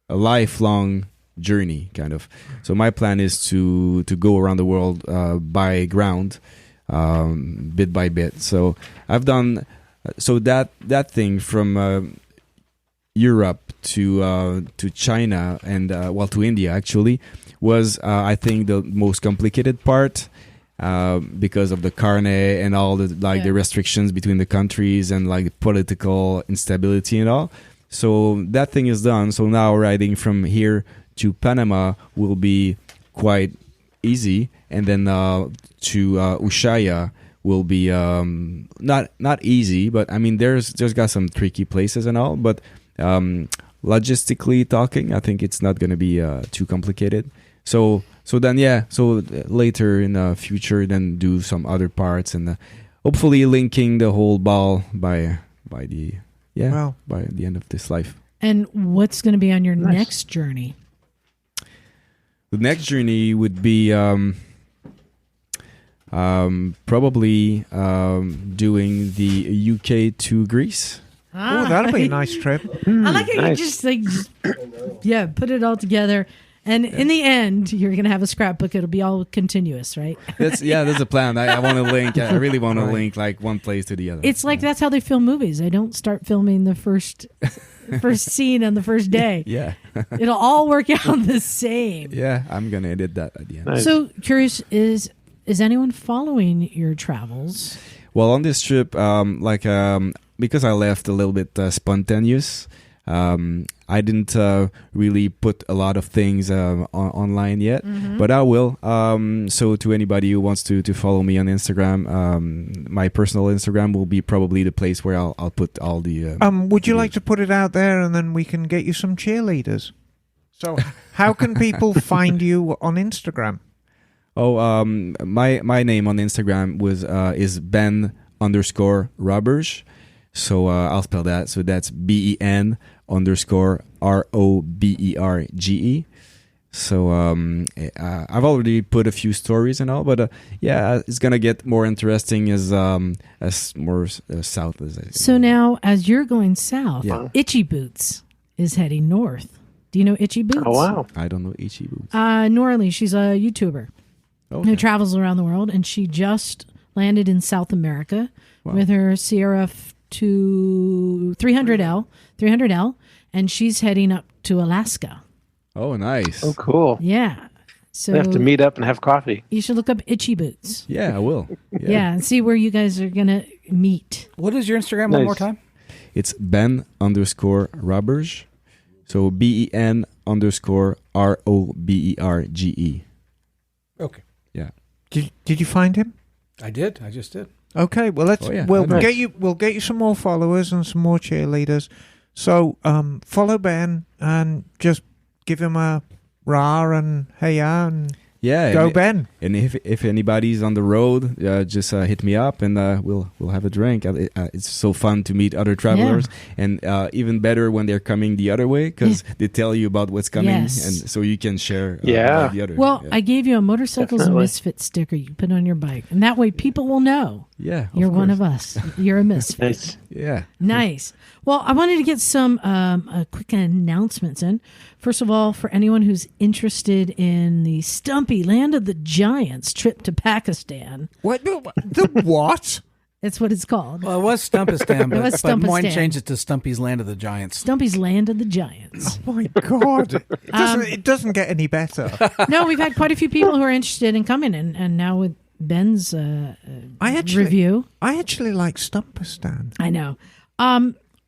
lifelong journey kind of. So my plan is to go around the world by ground, bit by bit. So I've done that thing from Europe to China and to India actually was I think the most complicated part because of the carnet and all the restrictions between the countries and like the political instability and all. So that thing is done. So now riding from here to Panama will be quite easy, and then to Ushuaia will be not easy, but I mean there's got some tricky places and all, but logistically talking, I think it's not going to be too complicated. So later in the future, then do some other parts and hopefully linking the whole ball by the end of this life. And what's going to be on your next journey? The next journey would be probably doing the UK to Greece. Oh, that'll be a nice trip. I like how you just put it all together. And in the end, you're going to have a scrapbook. It'll be all continuous, right? That's a plan. I want to link. I really want to link like one place to the other. It's like that's how they film movies. They don't start filming the first scene on the first day. Yeah. It'll all work out the same. Yeah, I'm going to edit that at the end. Nice. So curious, is anyone following your travels? Well, on this trip, because I left a little bit spontaneous, I didn't really put a lot of things online yet, but I will. So to anybody who wants to follow me on Instagram, my personal Instagram will be probably the place where I'll put all the... would you like to put it out there and then we can get you some cheerleaders? So how can people find you on Instagram? Oh, my name on Instagram is Ben_Roberge. So I'll spell that. So that's BEN_ROBERGE. So I've already put a few stories and all, but it's gonna get more interesting as more south as I. So now, as you're going south, Yeah. Itchy Boots is heading north. Do you know Itchy Boots? Oh, wow. I don't know Itchy Boots. Norley, she's a YouTuber who travels around the world, and she just landed in South America with her CRF 300L, and she's heading up to Alaska. Oh, nice. Oh, cool. Yeah. So We have to meet up and have coffee. you should look up Itchy Boots. Yeah, I will. Yeah, and see where you guys are going to meet. What is your Instagram one more time? It's Ben_Roberge. So BEN_ROBERGE. Okay. Yeah. Did you find him? I did. I just did. Okay, well we'll Nice. get you some more followers and some more cheerleaders. So follow Ben and just give him a rah and hey ya and go and, Ben. And if anybody's on the road, just hit me up and we'll have a drink. It's so fun to meet other travelers, and even better when they're coming the other way because they tell you about what's coming, and so you can share. About the other. Well, I gave you a Motorcycles Misfit sticker you put on your bike, and that way people will know. Yeah, you're one of us. You're a misfit. Nice. Yeah, nice. Well, I wanted to get some quick announcements in. First of all, for anyone who's interested in the Stumpy Land of the Giants trip to Pakistan. What? The what? That's what it's called. Well, it was Stumpistan, but Moine Stamp. changed it to Stumpy's Land of the Giants. Stumpy's Land of the Giants. Oh my God! It doesn't get any better. No, we've had quite a few people who are interested in coming, and now with Ben's review. I actually like Stumpistan. I know.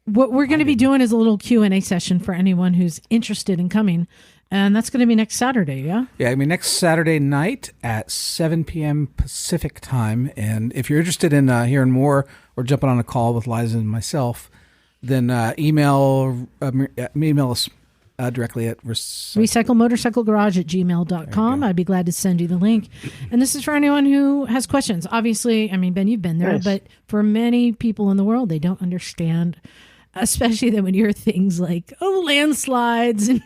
What we're going to be doing is a little Q&A session for anyone who's interested in coming, and that's going to be next Saturday, yeah? Yeah, I mean, next Saturday night at 7 p.m. Pacific time. And if you're interested in hearing more or jumping on a call with Liza and myself, then email us directly at recyclemotorcyclegarage@gmail.com. I'd be glad to send you the link. And this is for anyone who has questions. Obviously, I mean, Ben, you've been there, but for many people in the world, they don't understand, especially that when you hear things like, landslides and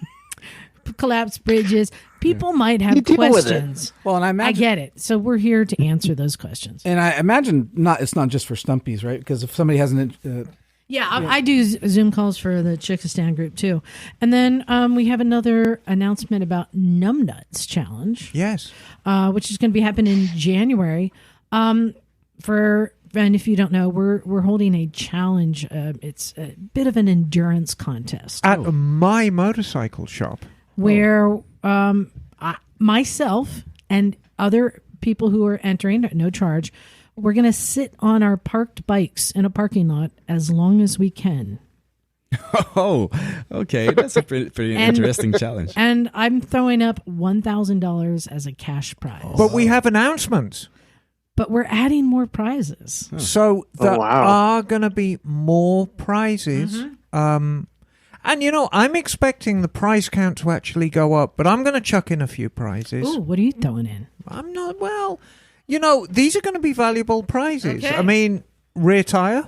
collapsed bridges, people might have questions. Well, and I get it. So we're here to answer those questions. And I imagine it's not just for Stumpies, right? Because if somebody hasn't... I do Zoom calls for the Chickistan group too. And then we have another announcement about Numbnuts Challenge. Yes. Which is going to be happening in January. And if you don't know, we're holding a challenge. It's a bit of an endurance contest. At my motorcycle shop. Where myself and other people who are entering at no charge, we're going to sit on our parked bikes in a parking lot as long as we can. Oh, okay. That's a pretty interesting challenge. And I'm throwing up $1,000 as a cash prize. But we have announcements. But we're adding more prizes. So there are going to be more prizes. Mm-hmm. And, I'm expecting the prize count to actually go up, but I'm going to chuck in a few prizes. Ooh, what are you throwing in? I'm not, these are going to be valuable prizes. Okay. I mean, rear tire.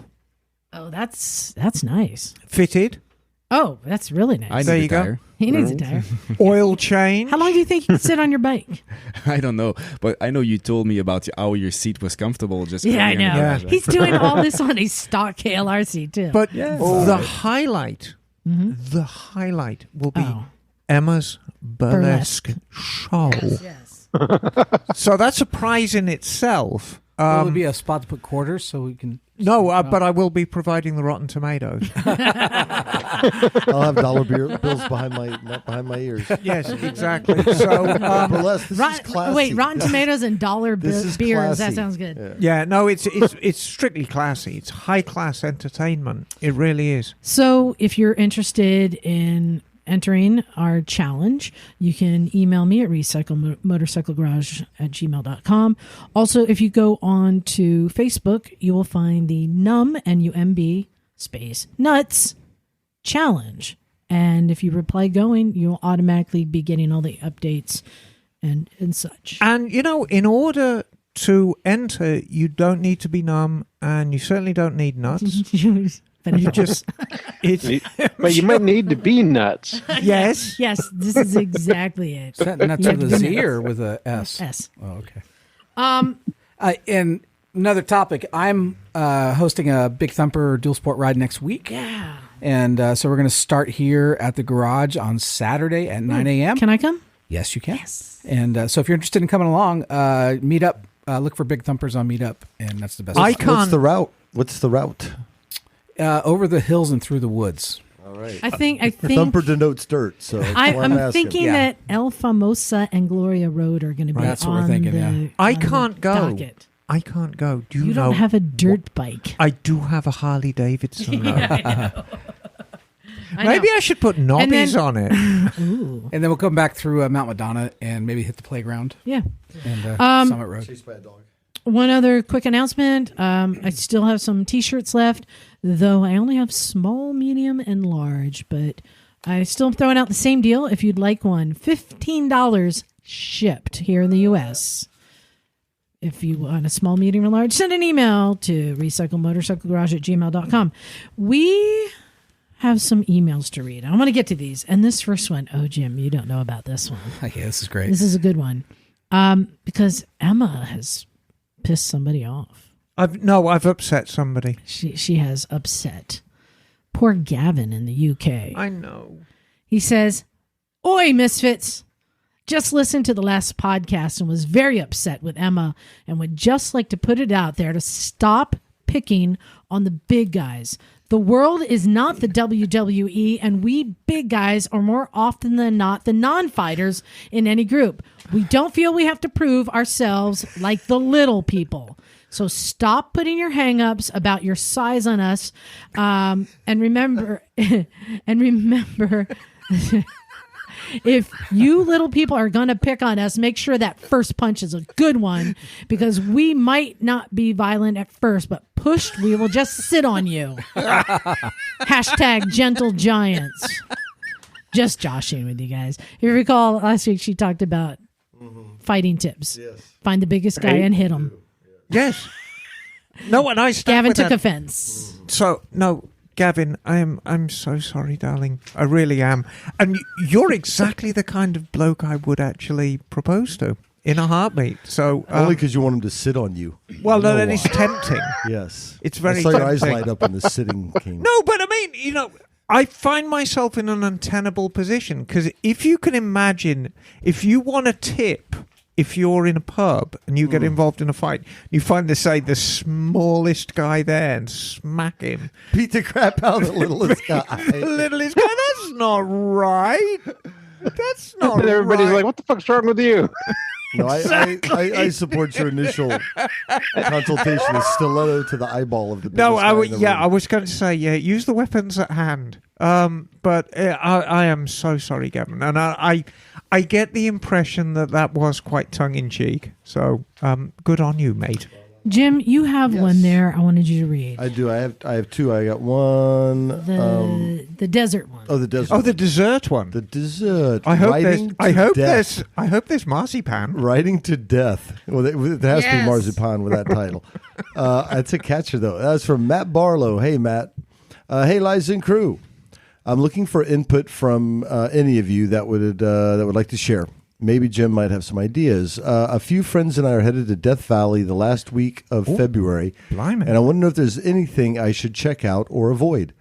Oh, that's nice. Fitted. Oh, that's really nice. There you go. He needs a tire. Oil change. How long do you think you can sit on your bike? I don't know, but I know you told me about how your seat was comfortable. Just I know. Yeah. He's doing all this on a stock KLRC too. But the highlight will be Emma's burlesque show. Yes. So that's a prize in itself. Will it be a spot to put quarters so we can... No, but I will be providing the rotten tomatoes. I'll have dollar bills behind my ears. Yes, exactly. So, burlesque, this is classy. Wait, Rotten Tomatoes and dollar This is beers. classy. That sounds good. Yeah, no, it's strictly classy. It's high class entertainment. It really is. So if you're interested in entering our challenge, you can email me at recyclemotorcyclegarage@gmail.com. Also, if you go on to Facebook, you will find the NUMB space nuts challenge. And if you reply going, you'll automatically be getting all the updates and such. And, in order to enter, you don't need to be numb, and you certainly don't need nuts. You just... But you might need to be nuts. Yes. Yes, this is exactly it. Is that nuts with a Z or with a S? S. Oh, okay. And another topic, I'm hosting a Big Thumper dual sport ride next week. Yeah. And so we're going to start here at the garage on Saturday at 9 a.m. Can I come? Yes, you can. Yes. And so if you're interested in coming along, meet up. Look for Big Thumpers on Meetup, and that's the best. What's the route? What's the route? Over the hills and through the woods. All right. I think Thumper denotes dirt, so I'm thinking that El Famosa and Gloria Road are going to be That's what we're on thinking, the I on can't the go. docket. I can't go. Do You know? don't have a dirt bike. I do have a Harley Davidson, though. Yeah, I know. Maybe I should put knobbies on it. Ooh. And then we'll come back through Mount Madonna and maybe hit the playground Yeah. and Summit Road. Chased by a dog. One other quick announcement. I still have some T-shirts left, though I only have small, medium, and large. But I still am throwing out the same deal if you'd like one. $15 shipped here in the U.S. If you want a small, medium, or large, send an email to recyclemotorcyclegarage@gmail.com. We have some emails to read. I want to get to these. And this first one, oh, Jim, you don't know about this one. Okay, this is great. This is a good one. Because Emma has pissed somebody off. I've upset somebody. She has upset. Poor Gavin in the UK. I know. He says, "Oi, Misfits. Just listened to the last podcast and was very upset with Emma and would just like to put it out there to stop picking on the big guys. The world is not the WWE, and we big guys are more often than not the non-fighters in any group. We don't feel we have to prove ourselves like the little people. So stop putting your hang-ups about your size on us. And remember, if you little people are going to pick on us, make sure that first punch is a good one, because we might not be violent at first, but pushed, we will just sit on you. Hashtag gentle giants." Just joshing with you guys. If you recall, last week she talked about fighting tips. Yes. Find the biggest guy and hit him. Yes. No, and I stand Gavin with took that. offense. So, no, Gavin, I'm so sorry, darling. I really am. And you're exactly the kind of bloke I would actually propose to in a heartbeat. So Only because you want him to sit on you. well, no, I know that is why. tempting. Yes. It's very I saw your eyes tempting. light up on the sitting king. No, but I mean, I find myself in an untenable position, because if you can imagine, if you want a tip, if you're in a pub and you get involved in a fight, you find, say, the smallest guy there and smack him. Beat the crap out of the littlest guy. The littlest guy, that's not right. That's not And everybody's right. like, "What the fuck's wrong with you?" No, I support your initial consultation as stiletto to the eyeball of the biggest No, guy in the I room. was going to say, use the weapons at hand. But I am so sorry, Gavin, and I get the impression that was quite tongue in cheek. So, good on you, mate. Jim, you have Yes. one there I wanted you to read. I do. I have two. I got one. The desert one. The desert. Oh, the dessert one. the dessert. I hope Riding there's. to death. I hope there's marzipan. Riding to death. Well, there has to be Yes. marzipan with that title. It's a catcher, though. That's from Matt Barlow. Hey, Matt. Hey, Liza and crew. I'm looking for input from any of you that would like to share. Maybe Jim might have some ideas. A few friends and I are headed to Death Valley the last week of February. Blimey. And I want to know if there's anything I should check out or avoid.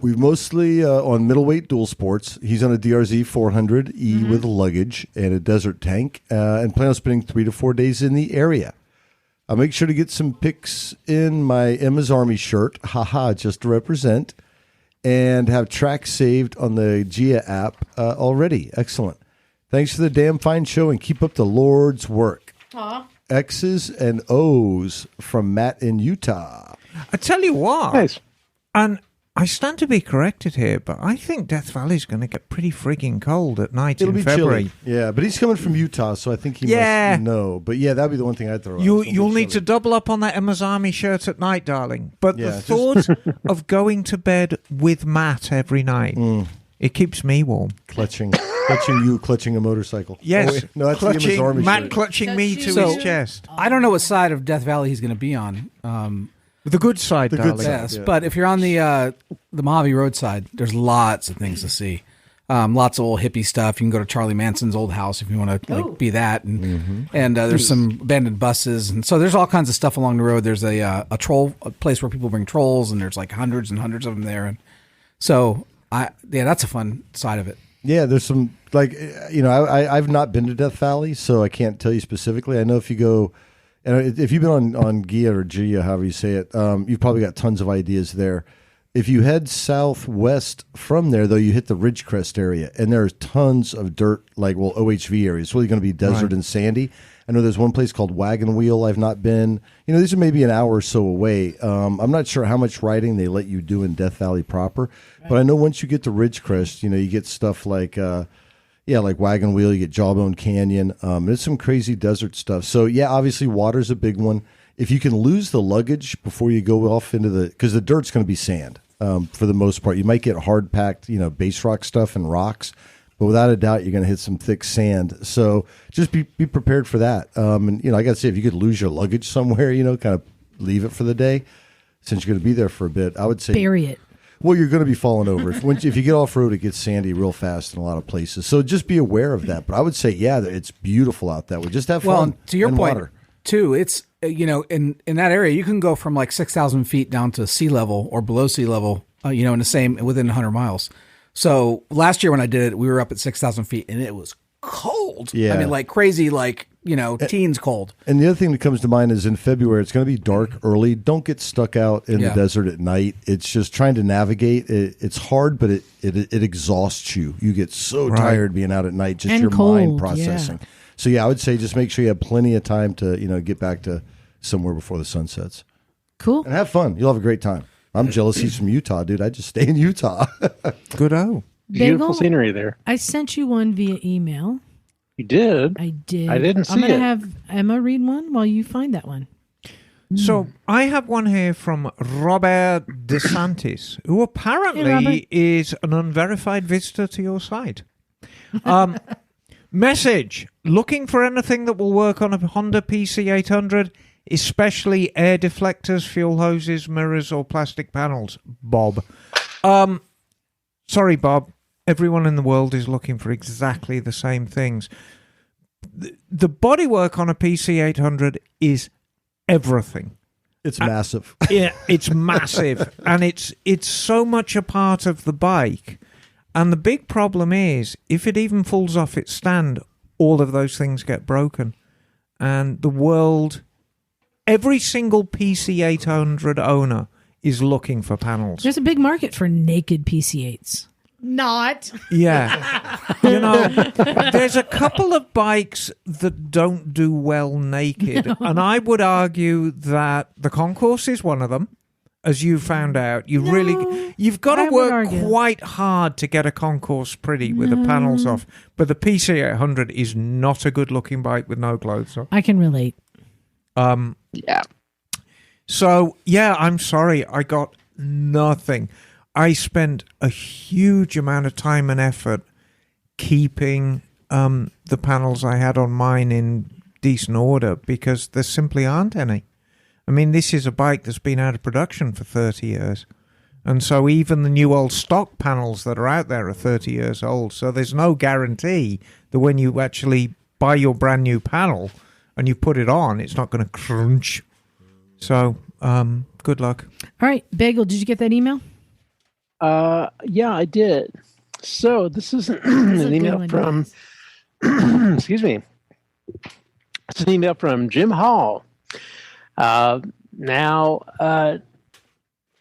We've mostly on middleweight dual sports. He's on a DRZ 400E with luggage and a desert tank, and plan on spending 3 to 4 days in the area. I'll make sure to get some pics in my Emma's Army shirt, just to represent, and have tracks saved on the Gia app already. Excellent. Thanks for the damn fine show, and keep up the Lord's work. Aw. X's and O's from Matt in Utah. I tell you what. Nice. And I stand to be corrected here, but I think Death Valley's going to get pretty frigging cold at night It'll in be February. chilly. Yeah, but he's coming from Utah, so I think he Yeah. must know. But yeah, that'd be the one thing I'd throw out. You'll It's gonna be need to chilly. double up on that Emma's Army shirt at night, darling. But Yeah, the thought of going to bed with Matt every night, it keeps me warm. clutching a motorcycle. Yes, Oh, wait. No, that's the Emma's Army Matt shirt. clutching me to So- his chest. I don't know what side of Death Valley he's going to be on. The good side, The good darling. side. Yes, yeah. but if you're on the Mojave Road side, there's lots of things to see. Lots of old hippie stuff. You can go to Charlie Manson's old house if you want to be that, and there's some abandoned buses, and so there's all kinds of stuff along the road. There's a place where people bring trolls, and there's like hundreds and hundreds of them there, and so that's a fun side of it. Yeah, there's some I've not been to Death Valley, so I can't tell you specifically. I know if you go, and if you've been on Gia or Gia, however you say it, you've probably got tons of ideas there. If you head southwest from there, though, you hit the Ridgecrest area, and there's tons of dirt, OHV areas. It's really going to be desert and sandy. I know there's one place called Wagon Wheel I've not been. These are maybe an hour or so away. I'm not sure how much riding they let you do in Death Valley proper, but I know once you get to Ridgecrest, you get stuff like like Wagon Wheel, you get Jawbone Canyon. There's some crazy desert stuff. So yeah, obviously water's a big one. If you can lose the luggage before you go off into because the dirt's going to be sand for the most part. You might get hard packed, base rock stuff and rocks, but without a doubt, you're going to hit some thick sand. So just be prepared for that. And I got to say, if you could lose your luggage somewhere, kind of leave it for the day, since you're going to be there for a bit. I would say bury it. Well, you're going to be falling over. If you get off road, it gets sandy real fast in a lot of places. So just be aware of that. But I would say, yeah, it's beautiful out that way. Just have fun. Well, to your point, water. Too, it's in that area you can go from like 6,000 feet down to sea level or below sea level. In the same within 100 miles. So last year when I did it, we were up at 6,000 feet and it was cold. Yeah, I mean, like crazy, teens cold. And the other thing that comes to mind is in February, it's going to be dark early. Don't get stuck out in the desert at night. It's just trying to navigate. It's hard, but it exhausts you. You get so tired being out at night, just and your cold, mind processing. Yeah. So yeah, I would say just make sure you have plenty of time to get back to somewhere before the sun sets. Cool. And have fun. You'll have a great time. I'm jealous he's from Utah, dude. I just stay in Utah. Good-o. Beautiful scenery there. I sent you one via email. You did? I did. I didn't see it. I'm going to have Emma read one while you find that one. So I have one here from Robert DeSantis, who apparently is an unverified visitor to your site. Message: looking for anything that will work on a Honda PC800, especially air deflectors, fuel hoses, mirrors, or plastic panels. Bob. Sorry, Bob. Everyone in the world is looking for exactly the same things. The bodywork on a PC800 is everything. It's massive. Yeah, it's massive. And it's so much a part of the bike. And the big problem is, if it even falls off its stand, all of those things get broken. And the world, every single PC800 owner is looking for panels. There's a big market for naked PC8s. Not. Yeah. There's a couple of bikes that don't do well naked. No. And I would argue that the Concourse is one of them. As you found out, you've got to work quite hard to get a Concourse pretty with the panels off. But the PC800 is not a good-looking bike with no clothes on. I can relate. Yeah. So, yeah, I'm sorry. I got nothing. I spent a huge amount of time and effort keeping the panels I had on mine in decent order because there simply aren't any. I mean, this is a bike that's been out of production for 30 years. And so even the new old stock panels that are out there are 30 years old. So there's no guarantee that when you actually buy your brand new panel and you put it on, it's not going to crunch. So good luck. All right. Bagel, did you get that email? Yeah, I did. So this is an email from, excuse me. It's an email from Jim Hall. And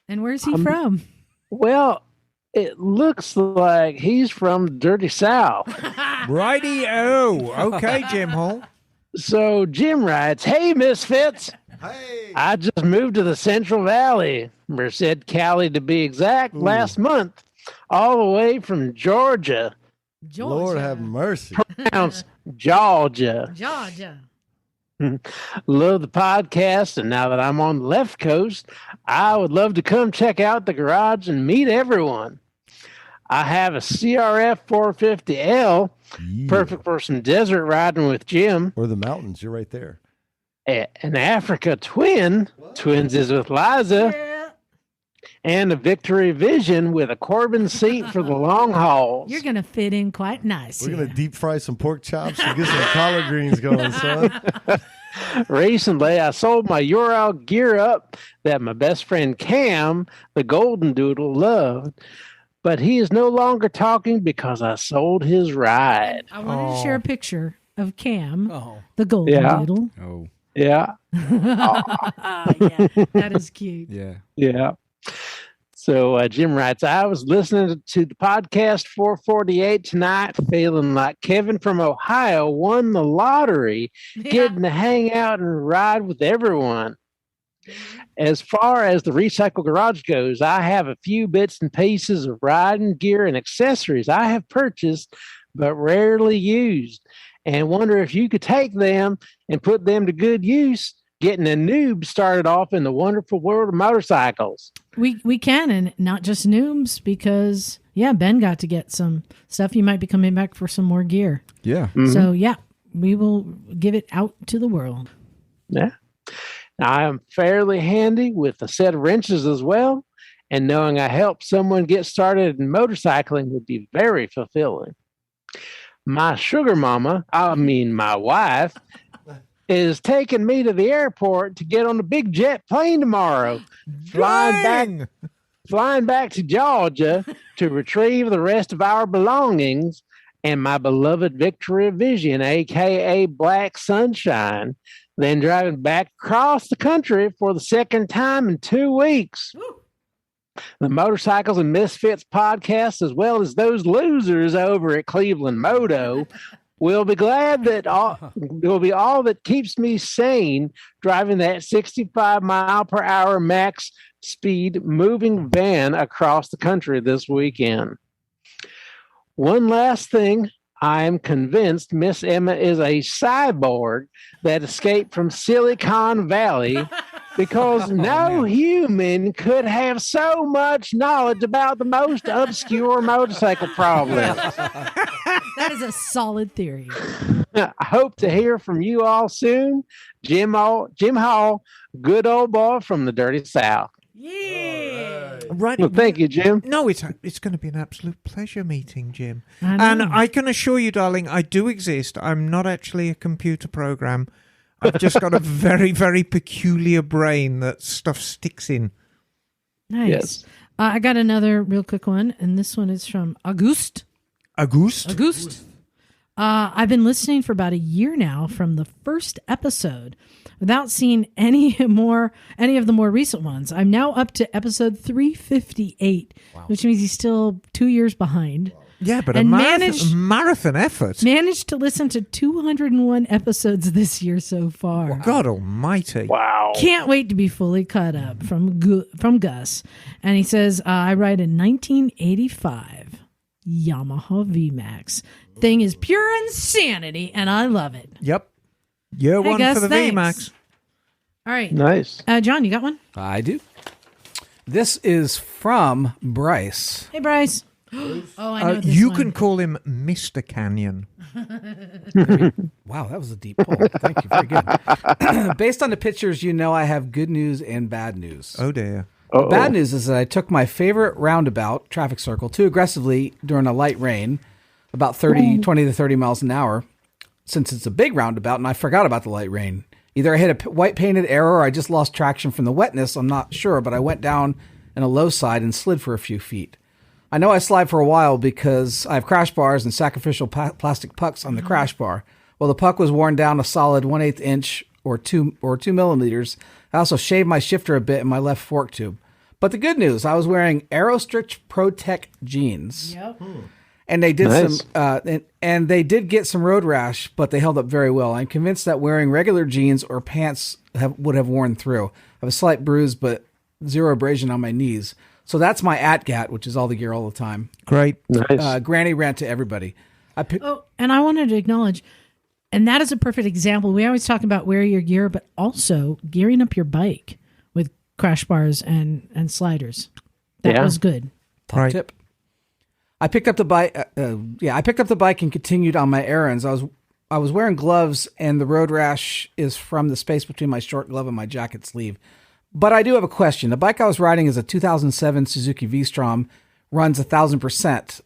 where's he from? Well, it looks like he's from Dirty South. Righty-o. Okay, Jim Hall. So Jim writes, "Hey, Misfits. Hey. I just moved to the Central Valley, Merced, Cali to be exact, last month, all the way from Georgia. Lord have mercy. Pronounced Georgia. Georgia. Love the podcast, and now that I'm on the left coast, I would love to come check out the garage and meet everyone. I have a CRF 450L, perfect for some desert riding with Jim. Or the mountains, you're right there. An Africa Twin, twins is with Liza, and a Victory Vision with a Corbin seat for the long hauls. You're going to fit in quite nice. We're going to deep fry some pork chops and get some collard greens going, son. Recently, I sold my Ural gear up that my best friend Cam, the Golden Doodle, loved. But he is no longer talking because I sold his ride. I wanted to share a picture of Cam, the Golden Doodle. Oh. Yeah. Yeah, that is cute. Yeah. Yeah. So Jim writes, I was listening to the podcast 448 tonight, feeling like Kevin from Ohio won the lottery, getting to hang out and ride with everyone. As far as the Recycle Garage goes, I have a few bits and pieces of riding gear and accessories I have purchased but rarely used, and wonder if you could take them and put them to good use, getting a noob started off in the wonderful world of motorcycles. We can, and not just noobs, because Ben got to get some stuff. You might be coming back for some more gear. Yeah. Mm-hmm. So we will give it out to the world. Yeah. I am fairly handy with a set of wrenches as well, and knowing I helped someone get started in motorcycling would be very fulfilling. My sugar mama, my wife, is taking me to the airport to get on the big jet plane tomorrow, flying back to Georgia to retrieve the rest of our belongings and my beloved Victoria Vision, aka Black Sunshine, then driving back across the country for the second time in 2 weeks. Woo. The Motorcycles and Misfits podcast, as well as those losers over at Cleveland Moto, will be glad that will be all that keeps me sane driving that 65 mile per hour max speed moving van across the country this weekend. One last thing. I am convinced Miss Emma is a cyborg that escaped from Silicon Valley because no human could have so much knowledge about the most obscure motorcycle problems. That is a solid theory. I hope to hear from you all soon. Jim Hall, good old boy from the Dirty South. Yeah. Right. Well, thank you, Jim. No, it's going to be an absolute pleasure meeting Jim. And I can assure you, darling, I do exist. I'm not actually a computer program. I've just got a very, very peculiar brain that stuff sticks in. Nice. Yes. I got another real quick one, and this one is from Auguste. Auguste? I've been listening for about a year now from the first episode without seeing any of the more recent ones. I'm now up to episode 358, which means he's still 2 years behind. Yeah, but and a marathon effort. Managed to listen to 201 episodes this year so far. God almighty. Wow. Can't wait to be fully caught up from Gus. And he says, I ride a 1985 Yamaha VMAX. Thing is pure insanity, and I love it. Yep. You're Hey, one Gus, for the thanks. VMAX. All right. Nice. John, you got one? I do. This is from Bryce. Hey, Bryce. Oh, I know this you one. can call him Mr. Canyon. Wow, that was a deep pull. Thank you. Very good. Based on the pictures, I have good news and bad news. Oh, dear. The bad news is that I took my favorite roundabout, traffic circle, too aggressively during a light rain, about 20 to 30 miles an hour, since it's a big roundabout, and I forgot about the light rain. Either I hit a white painted arrow or I just lost traction from the wetness. I'm not sure, but I went down in a low side and slid for a few feet. I know I slide for a while because I have crash bars and sacrificial plastic pucks on the crash bar. Well, the puck was worn down a solid 1/8 inch or 2 millimeters. I also shaved my shifter a bit in my left fork tube. But the good news, I was wearing Aerostrict Pro-Tech jeans. Yep. And they did Nice. some, and they did get some road rash, but they held up very well. I'm convinced that wearing regular jeans or pants would have worn through. I have a slight bruise, but zero abrasion on my knees. So that's my ATGAT, which is all the gear all the time. Great. Nice. Granny rant to everybody. And I wanted to acknowledge, and that is a perfect example. We always talk about wearing your gear, but also gearing up your bike with crash bars and sliders. That was good. Top tip. I picked up the bike. I picked up the bike and continued on my errands. I was wearing gloves, and the road rash is from the space between my short glove and my jacket sleeve. But I do have a question. The bike I was riding is a 2007 Suzuki V-Strom, runs 1,000%.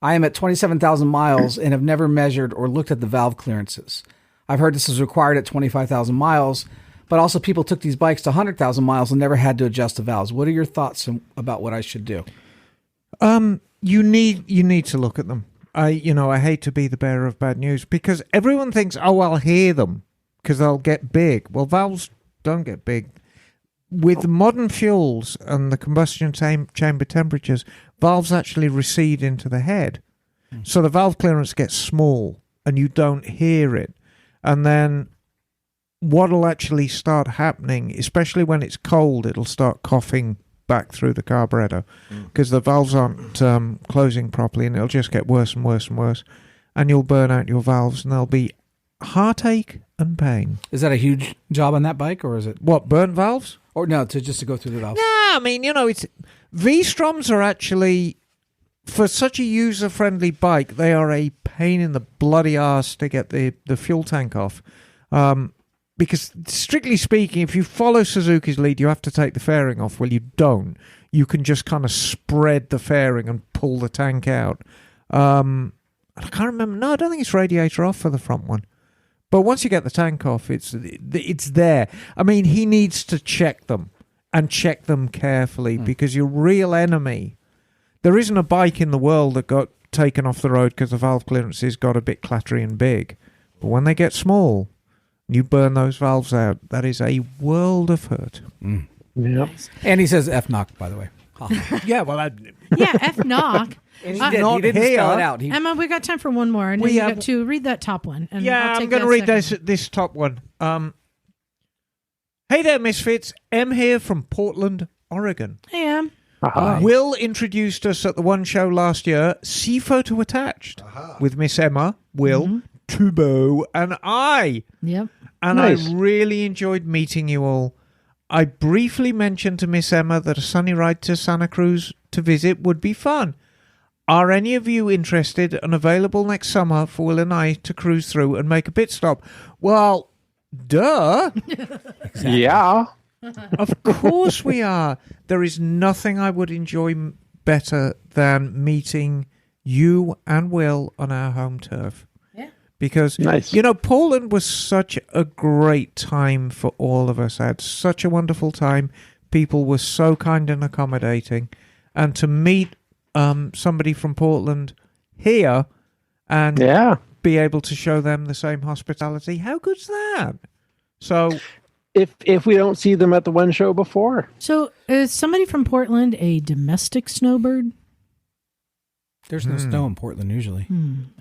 I am at 27,000 miles and have never measured or looked at the valve clearances. I've heard this is required at 25,000 miles, but also people took these bikes to 100,000 miles and never had to adjust the valves. What are your thoughts about what I should do? You need to look at them. I hate to be the bearer of bad news because everyone thinks, oh, I'll hear them because they'll get big. Well, valves don't get big. with modern fuels and the combustion chamber temperatures, valves actually recede into the head. So the valve clearance gets small and you don't hear it. And then what'll actually start happening, especially when it's cold, it'll start coughing back through the carburetor because the valves aren't closing properly, and it'll just get worse and worse and worse. And you'll burn out your valves and there'll be heartache and pain. Is that a huge job on that bike, or is it... What, burnt valves? Or no, just to go through the valves? No, I mean, it's... V-Stroms are actually, for such a user-friendly bike, they are a pain in the bloody arse to get the fuel tank off. Because, strictly speaking, if you follow Suzuki's lead, you have to take the fairing off. Well, you don't. You can just kind of spread the fairing and pull the tank out. I can't remember. No, I don't think it's radiator off for the front one. But once you get the tank off, it's there. I mean, he needs to check them and check them carefully because your real enemy... There isn't a bike in the world that got taken off the road because the valve clearances got a bit clattery and big. But when they get small, you burn those valves out. That is a world of hurt. Yep. And he says F-knock, by the way. Yeah, well, F-knock. And Not he didn't here. spell it out. Emma, we got time for one more. And We you have- got to read that top one. And yeah, I'll I'm take going to that read second. this top one. Hey there, Misfits. Em here from Portland, Oregon. Hey, Em. Hi. Will introduced us at the one show last year, See Photo Attached, with Miss Emma, Will, Tubo, and I. Yep. And Nice. I really enjoyed meeting you all. I briefly mentioned to Miss Emma that a sunny ride to Santa Cruz to visit would be fun. Are any of you interested and available next summer for Will and I to cruise through and make a pit stop? Well, duh. Yeah. Of course we are. There is nothing I would enjoy better than meeting you and Will on our home turf. Yeah. Because, Nice. Poland was such a great time for all of us. I had such a wonderful time. People were so kind and accommodating. And to meet somebody from Portland here and Yeah. be able to show them the same hospitality, how good's that? So... If we don't see them at the one show before. So, is somebody from Portland a domestic snowbird? There's no snow in Portland usually.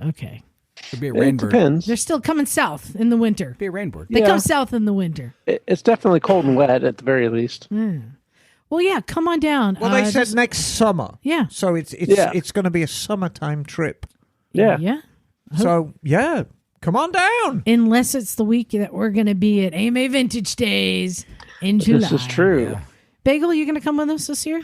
Okay. Could be a It rainbird. depends. They're still coming south in the winter. Be a rainbird. They Yeah. come south in the winter. It's definitely cold and wet at the very least. Well, yeah, come on down. Well, they said just- next summer. Yeah. So it's Yeah. going to be a summertime trip. Yeah. Yeah. So, yeah, come on down. Unless it's the week that we're going to be at AMA Vintage Days in July. This is true. Bagel, you going to come with us this year?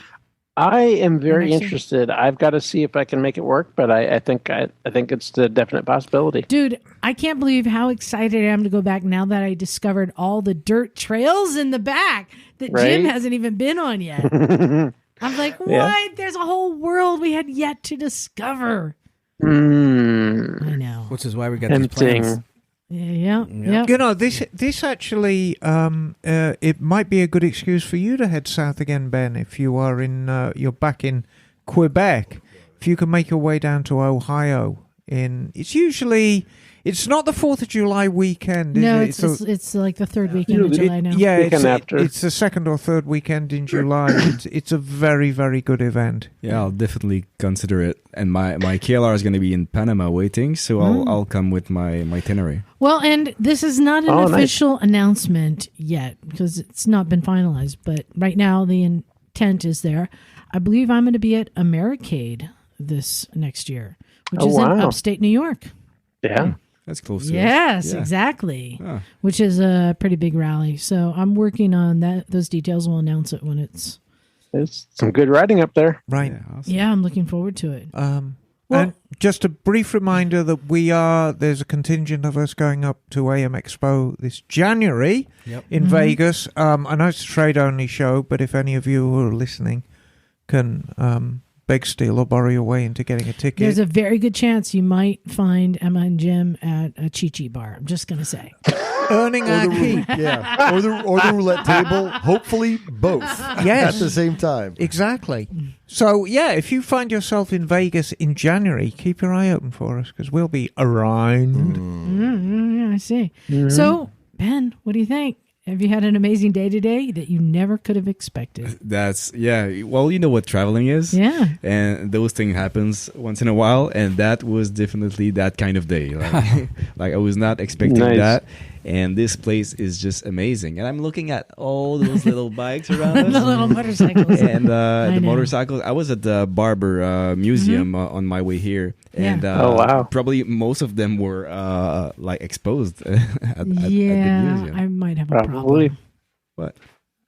I am very Next year? interested. I've got to see if I can make it work, but I think it's a definite possibility. Dude, I can't believe how excited I am to go back now that I discovered all the dirt trails in the back that Jim Right? hasn't even been on yet. I'm like, what? Yeah. There's a whole world we had yet to discover. Mm, I know. Which is why we got these plans. tempting. Yeah. This actually, it might be a good excuse for you to head south again, Ben, if you are you're back in Quebec. If you can make your way down to Ohio, it's not the 4th of July weekend, is No, it? it's like the third weekend of July now. Yeah, Weekend after. it's the second or third weekend in July. It's a very, very good event. Yeah, I'll definitely consider it. And my KLR is going to be in Panama waiting, so I'll come with my itinerary. Well, and this is not an Oh, nice. official announcement yet because it's not been finalized. But right now, the intent is there. I believe I'm going to be at Americade this next year, which Oh, is in wow. upstate New York. Yeah. That's close to us. Yes, Yeah. exactly. Ah. Which is a pretty big rally. So I'm working on that. Those details. We'll announce it when it's. There's some good riding up there. Right. Yeah, awesome. Yeah, I'm looking forward to it. And just a brief reminder that there's a contingent of us going up to AM Expo this January in Vegas. I know it's a trade-only show, but if any of you who are listening can beg, steal, or borrow your way into getting a ticket. There's a very good chance you might find Emma and Jim at a Chi-Chi bar. I'm just going to say. Earning our keep. Yeah, or the roulette table. Hopefully, both. Yes. At the same time. Exactly. So, yeah, if you find yourself in Vegas in January, keep your eye open for us because we'll be around. Yeah, I see. So, Ben, what do you think? Have you had an amazing day today that you never could have expected? That's well, you know what traveling is. Yeah. And those things happens once in a while, and that was definitely that kind of day. Like I was not expecting that. And this place is just amazing. And I'm looking at all those little bikes around us. The little motorcycles. And the motorcycles. I was at the Barber Museum on my way here. Yeah. And Oh, wow. probably most of them were like exposed at the museum. I might have a Probably. problem. What?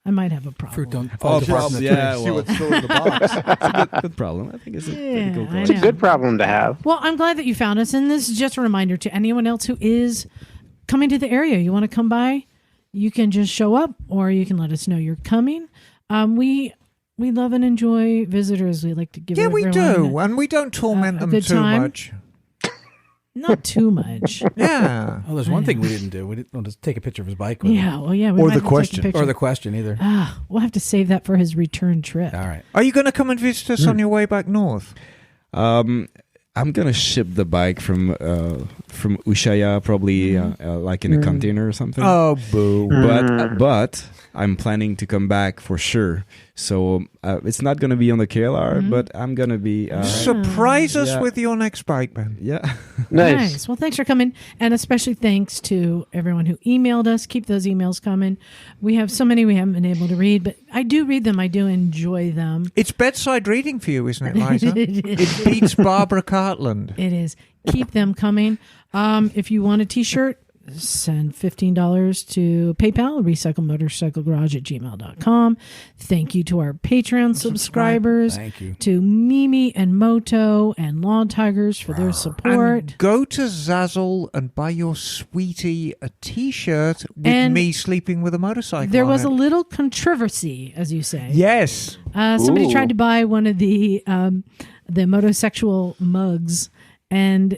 I might have a problem. Fruit don't Oh, fall apart from the tree. yeah, See well, what's still in the box. it's a good problem. I think it's a pretty cool I problem. It's a know. good problem to have. Well, I'm glad that you found us, and this is just a reminder to anyone else who is coming to the area. You want to come by, you can just show up, or you can let us know you're coming. We love and enjoy visitors. We like to give we everyone do, and we don't torment a them good too time. much. not too much. Yeah. Oh, there's one thing we didn't do. We didn't just take a picture of his bike with Yeah, him. well, yeah. We Or might the have to take a question. picture. Or the question either. We'll have to save that for his return trip. All right. Are you going to come and visit us on your way back north? I'm gonna ship the bike from Ushuaia, probably like in a container or something. Oh, boo. But I'm planning to come back for sure. So it's not gonna be on the KLR, but I'm gonna be. Surprise us Yeah. with your next bike, Ben. Yeah. Nice. Well, thanks for coming. And especially thanks to everyone who emailed us. Keep those emails coming. We have so many we haven't been able to read, but I do read them. I do enjoy them. It's bedside reading for you, isn't it, Liza? It It beats Barbara Cartland. It is. Keep them coming. If you want a t-shirt, send $15 to PayPal, recyclemotorcyclegarage@gmail.com. Thank you to our Patreon subscribers. Thank you. To Mimi and Moto and Lawn Tigers for their support. And go to Zazzle and buy your sweetie a T-shirt with And me sleeping with a motorcycle. There on was it. a little controversy, as you say. Yes. Somebody Ooh. tried to buy one of the motorosexual mugs, and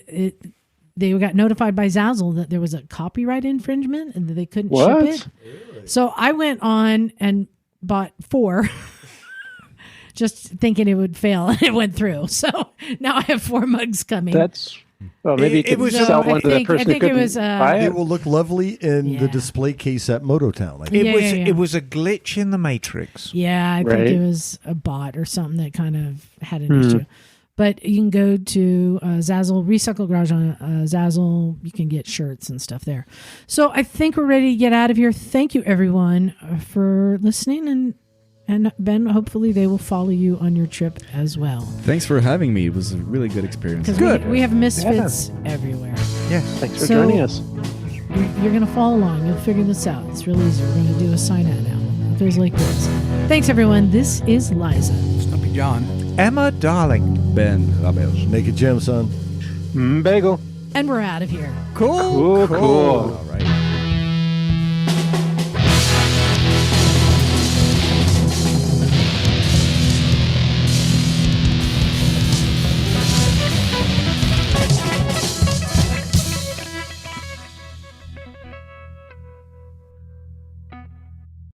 they got notified by Zazzle that there was a copyright infringement and that they couldn't What? ship it. So I went on and bought 4, just thinking it would fail, and it went through. So now I have 4 mugs coming. That's well. Maybe you It could was, sell I one to the think- I person who think it couldn't was, buy It it. will look lovely in Yeah. the display case at Mototown. I think. It Yeah, was yeah, yeah. it was a glitch in the matrix. Yeah, I think Right. it was a bot or something that kind of had an issue. But you can go to Zazzle, Recycle Garage on Zazzle. You can get shirts and stuff there. So I think we're ready to get out of here. Thank you, everyone, for listening. And Ben, hopefully they will follow you on your trip as well. Thanks for having me. It was a really good experience. Because we have Misfits everywhere. Yes. Thanks for So- joining us. You're going to follow along. You'll figure this out. It's real easy. We're going to do a sign-out now. It goes like this. Thanks, everyone. This is Liza. Stumpy John. Emma Darling. Ben Rabel. Naked Gem, son. Bagel. And we're out of here. Cool. Cool. All right.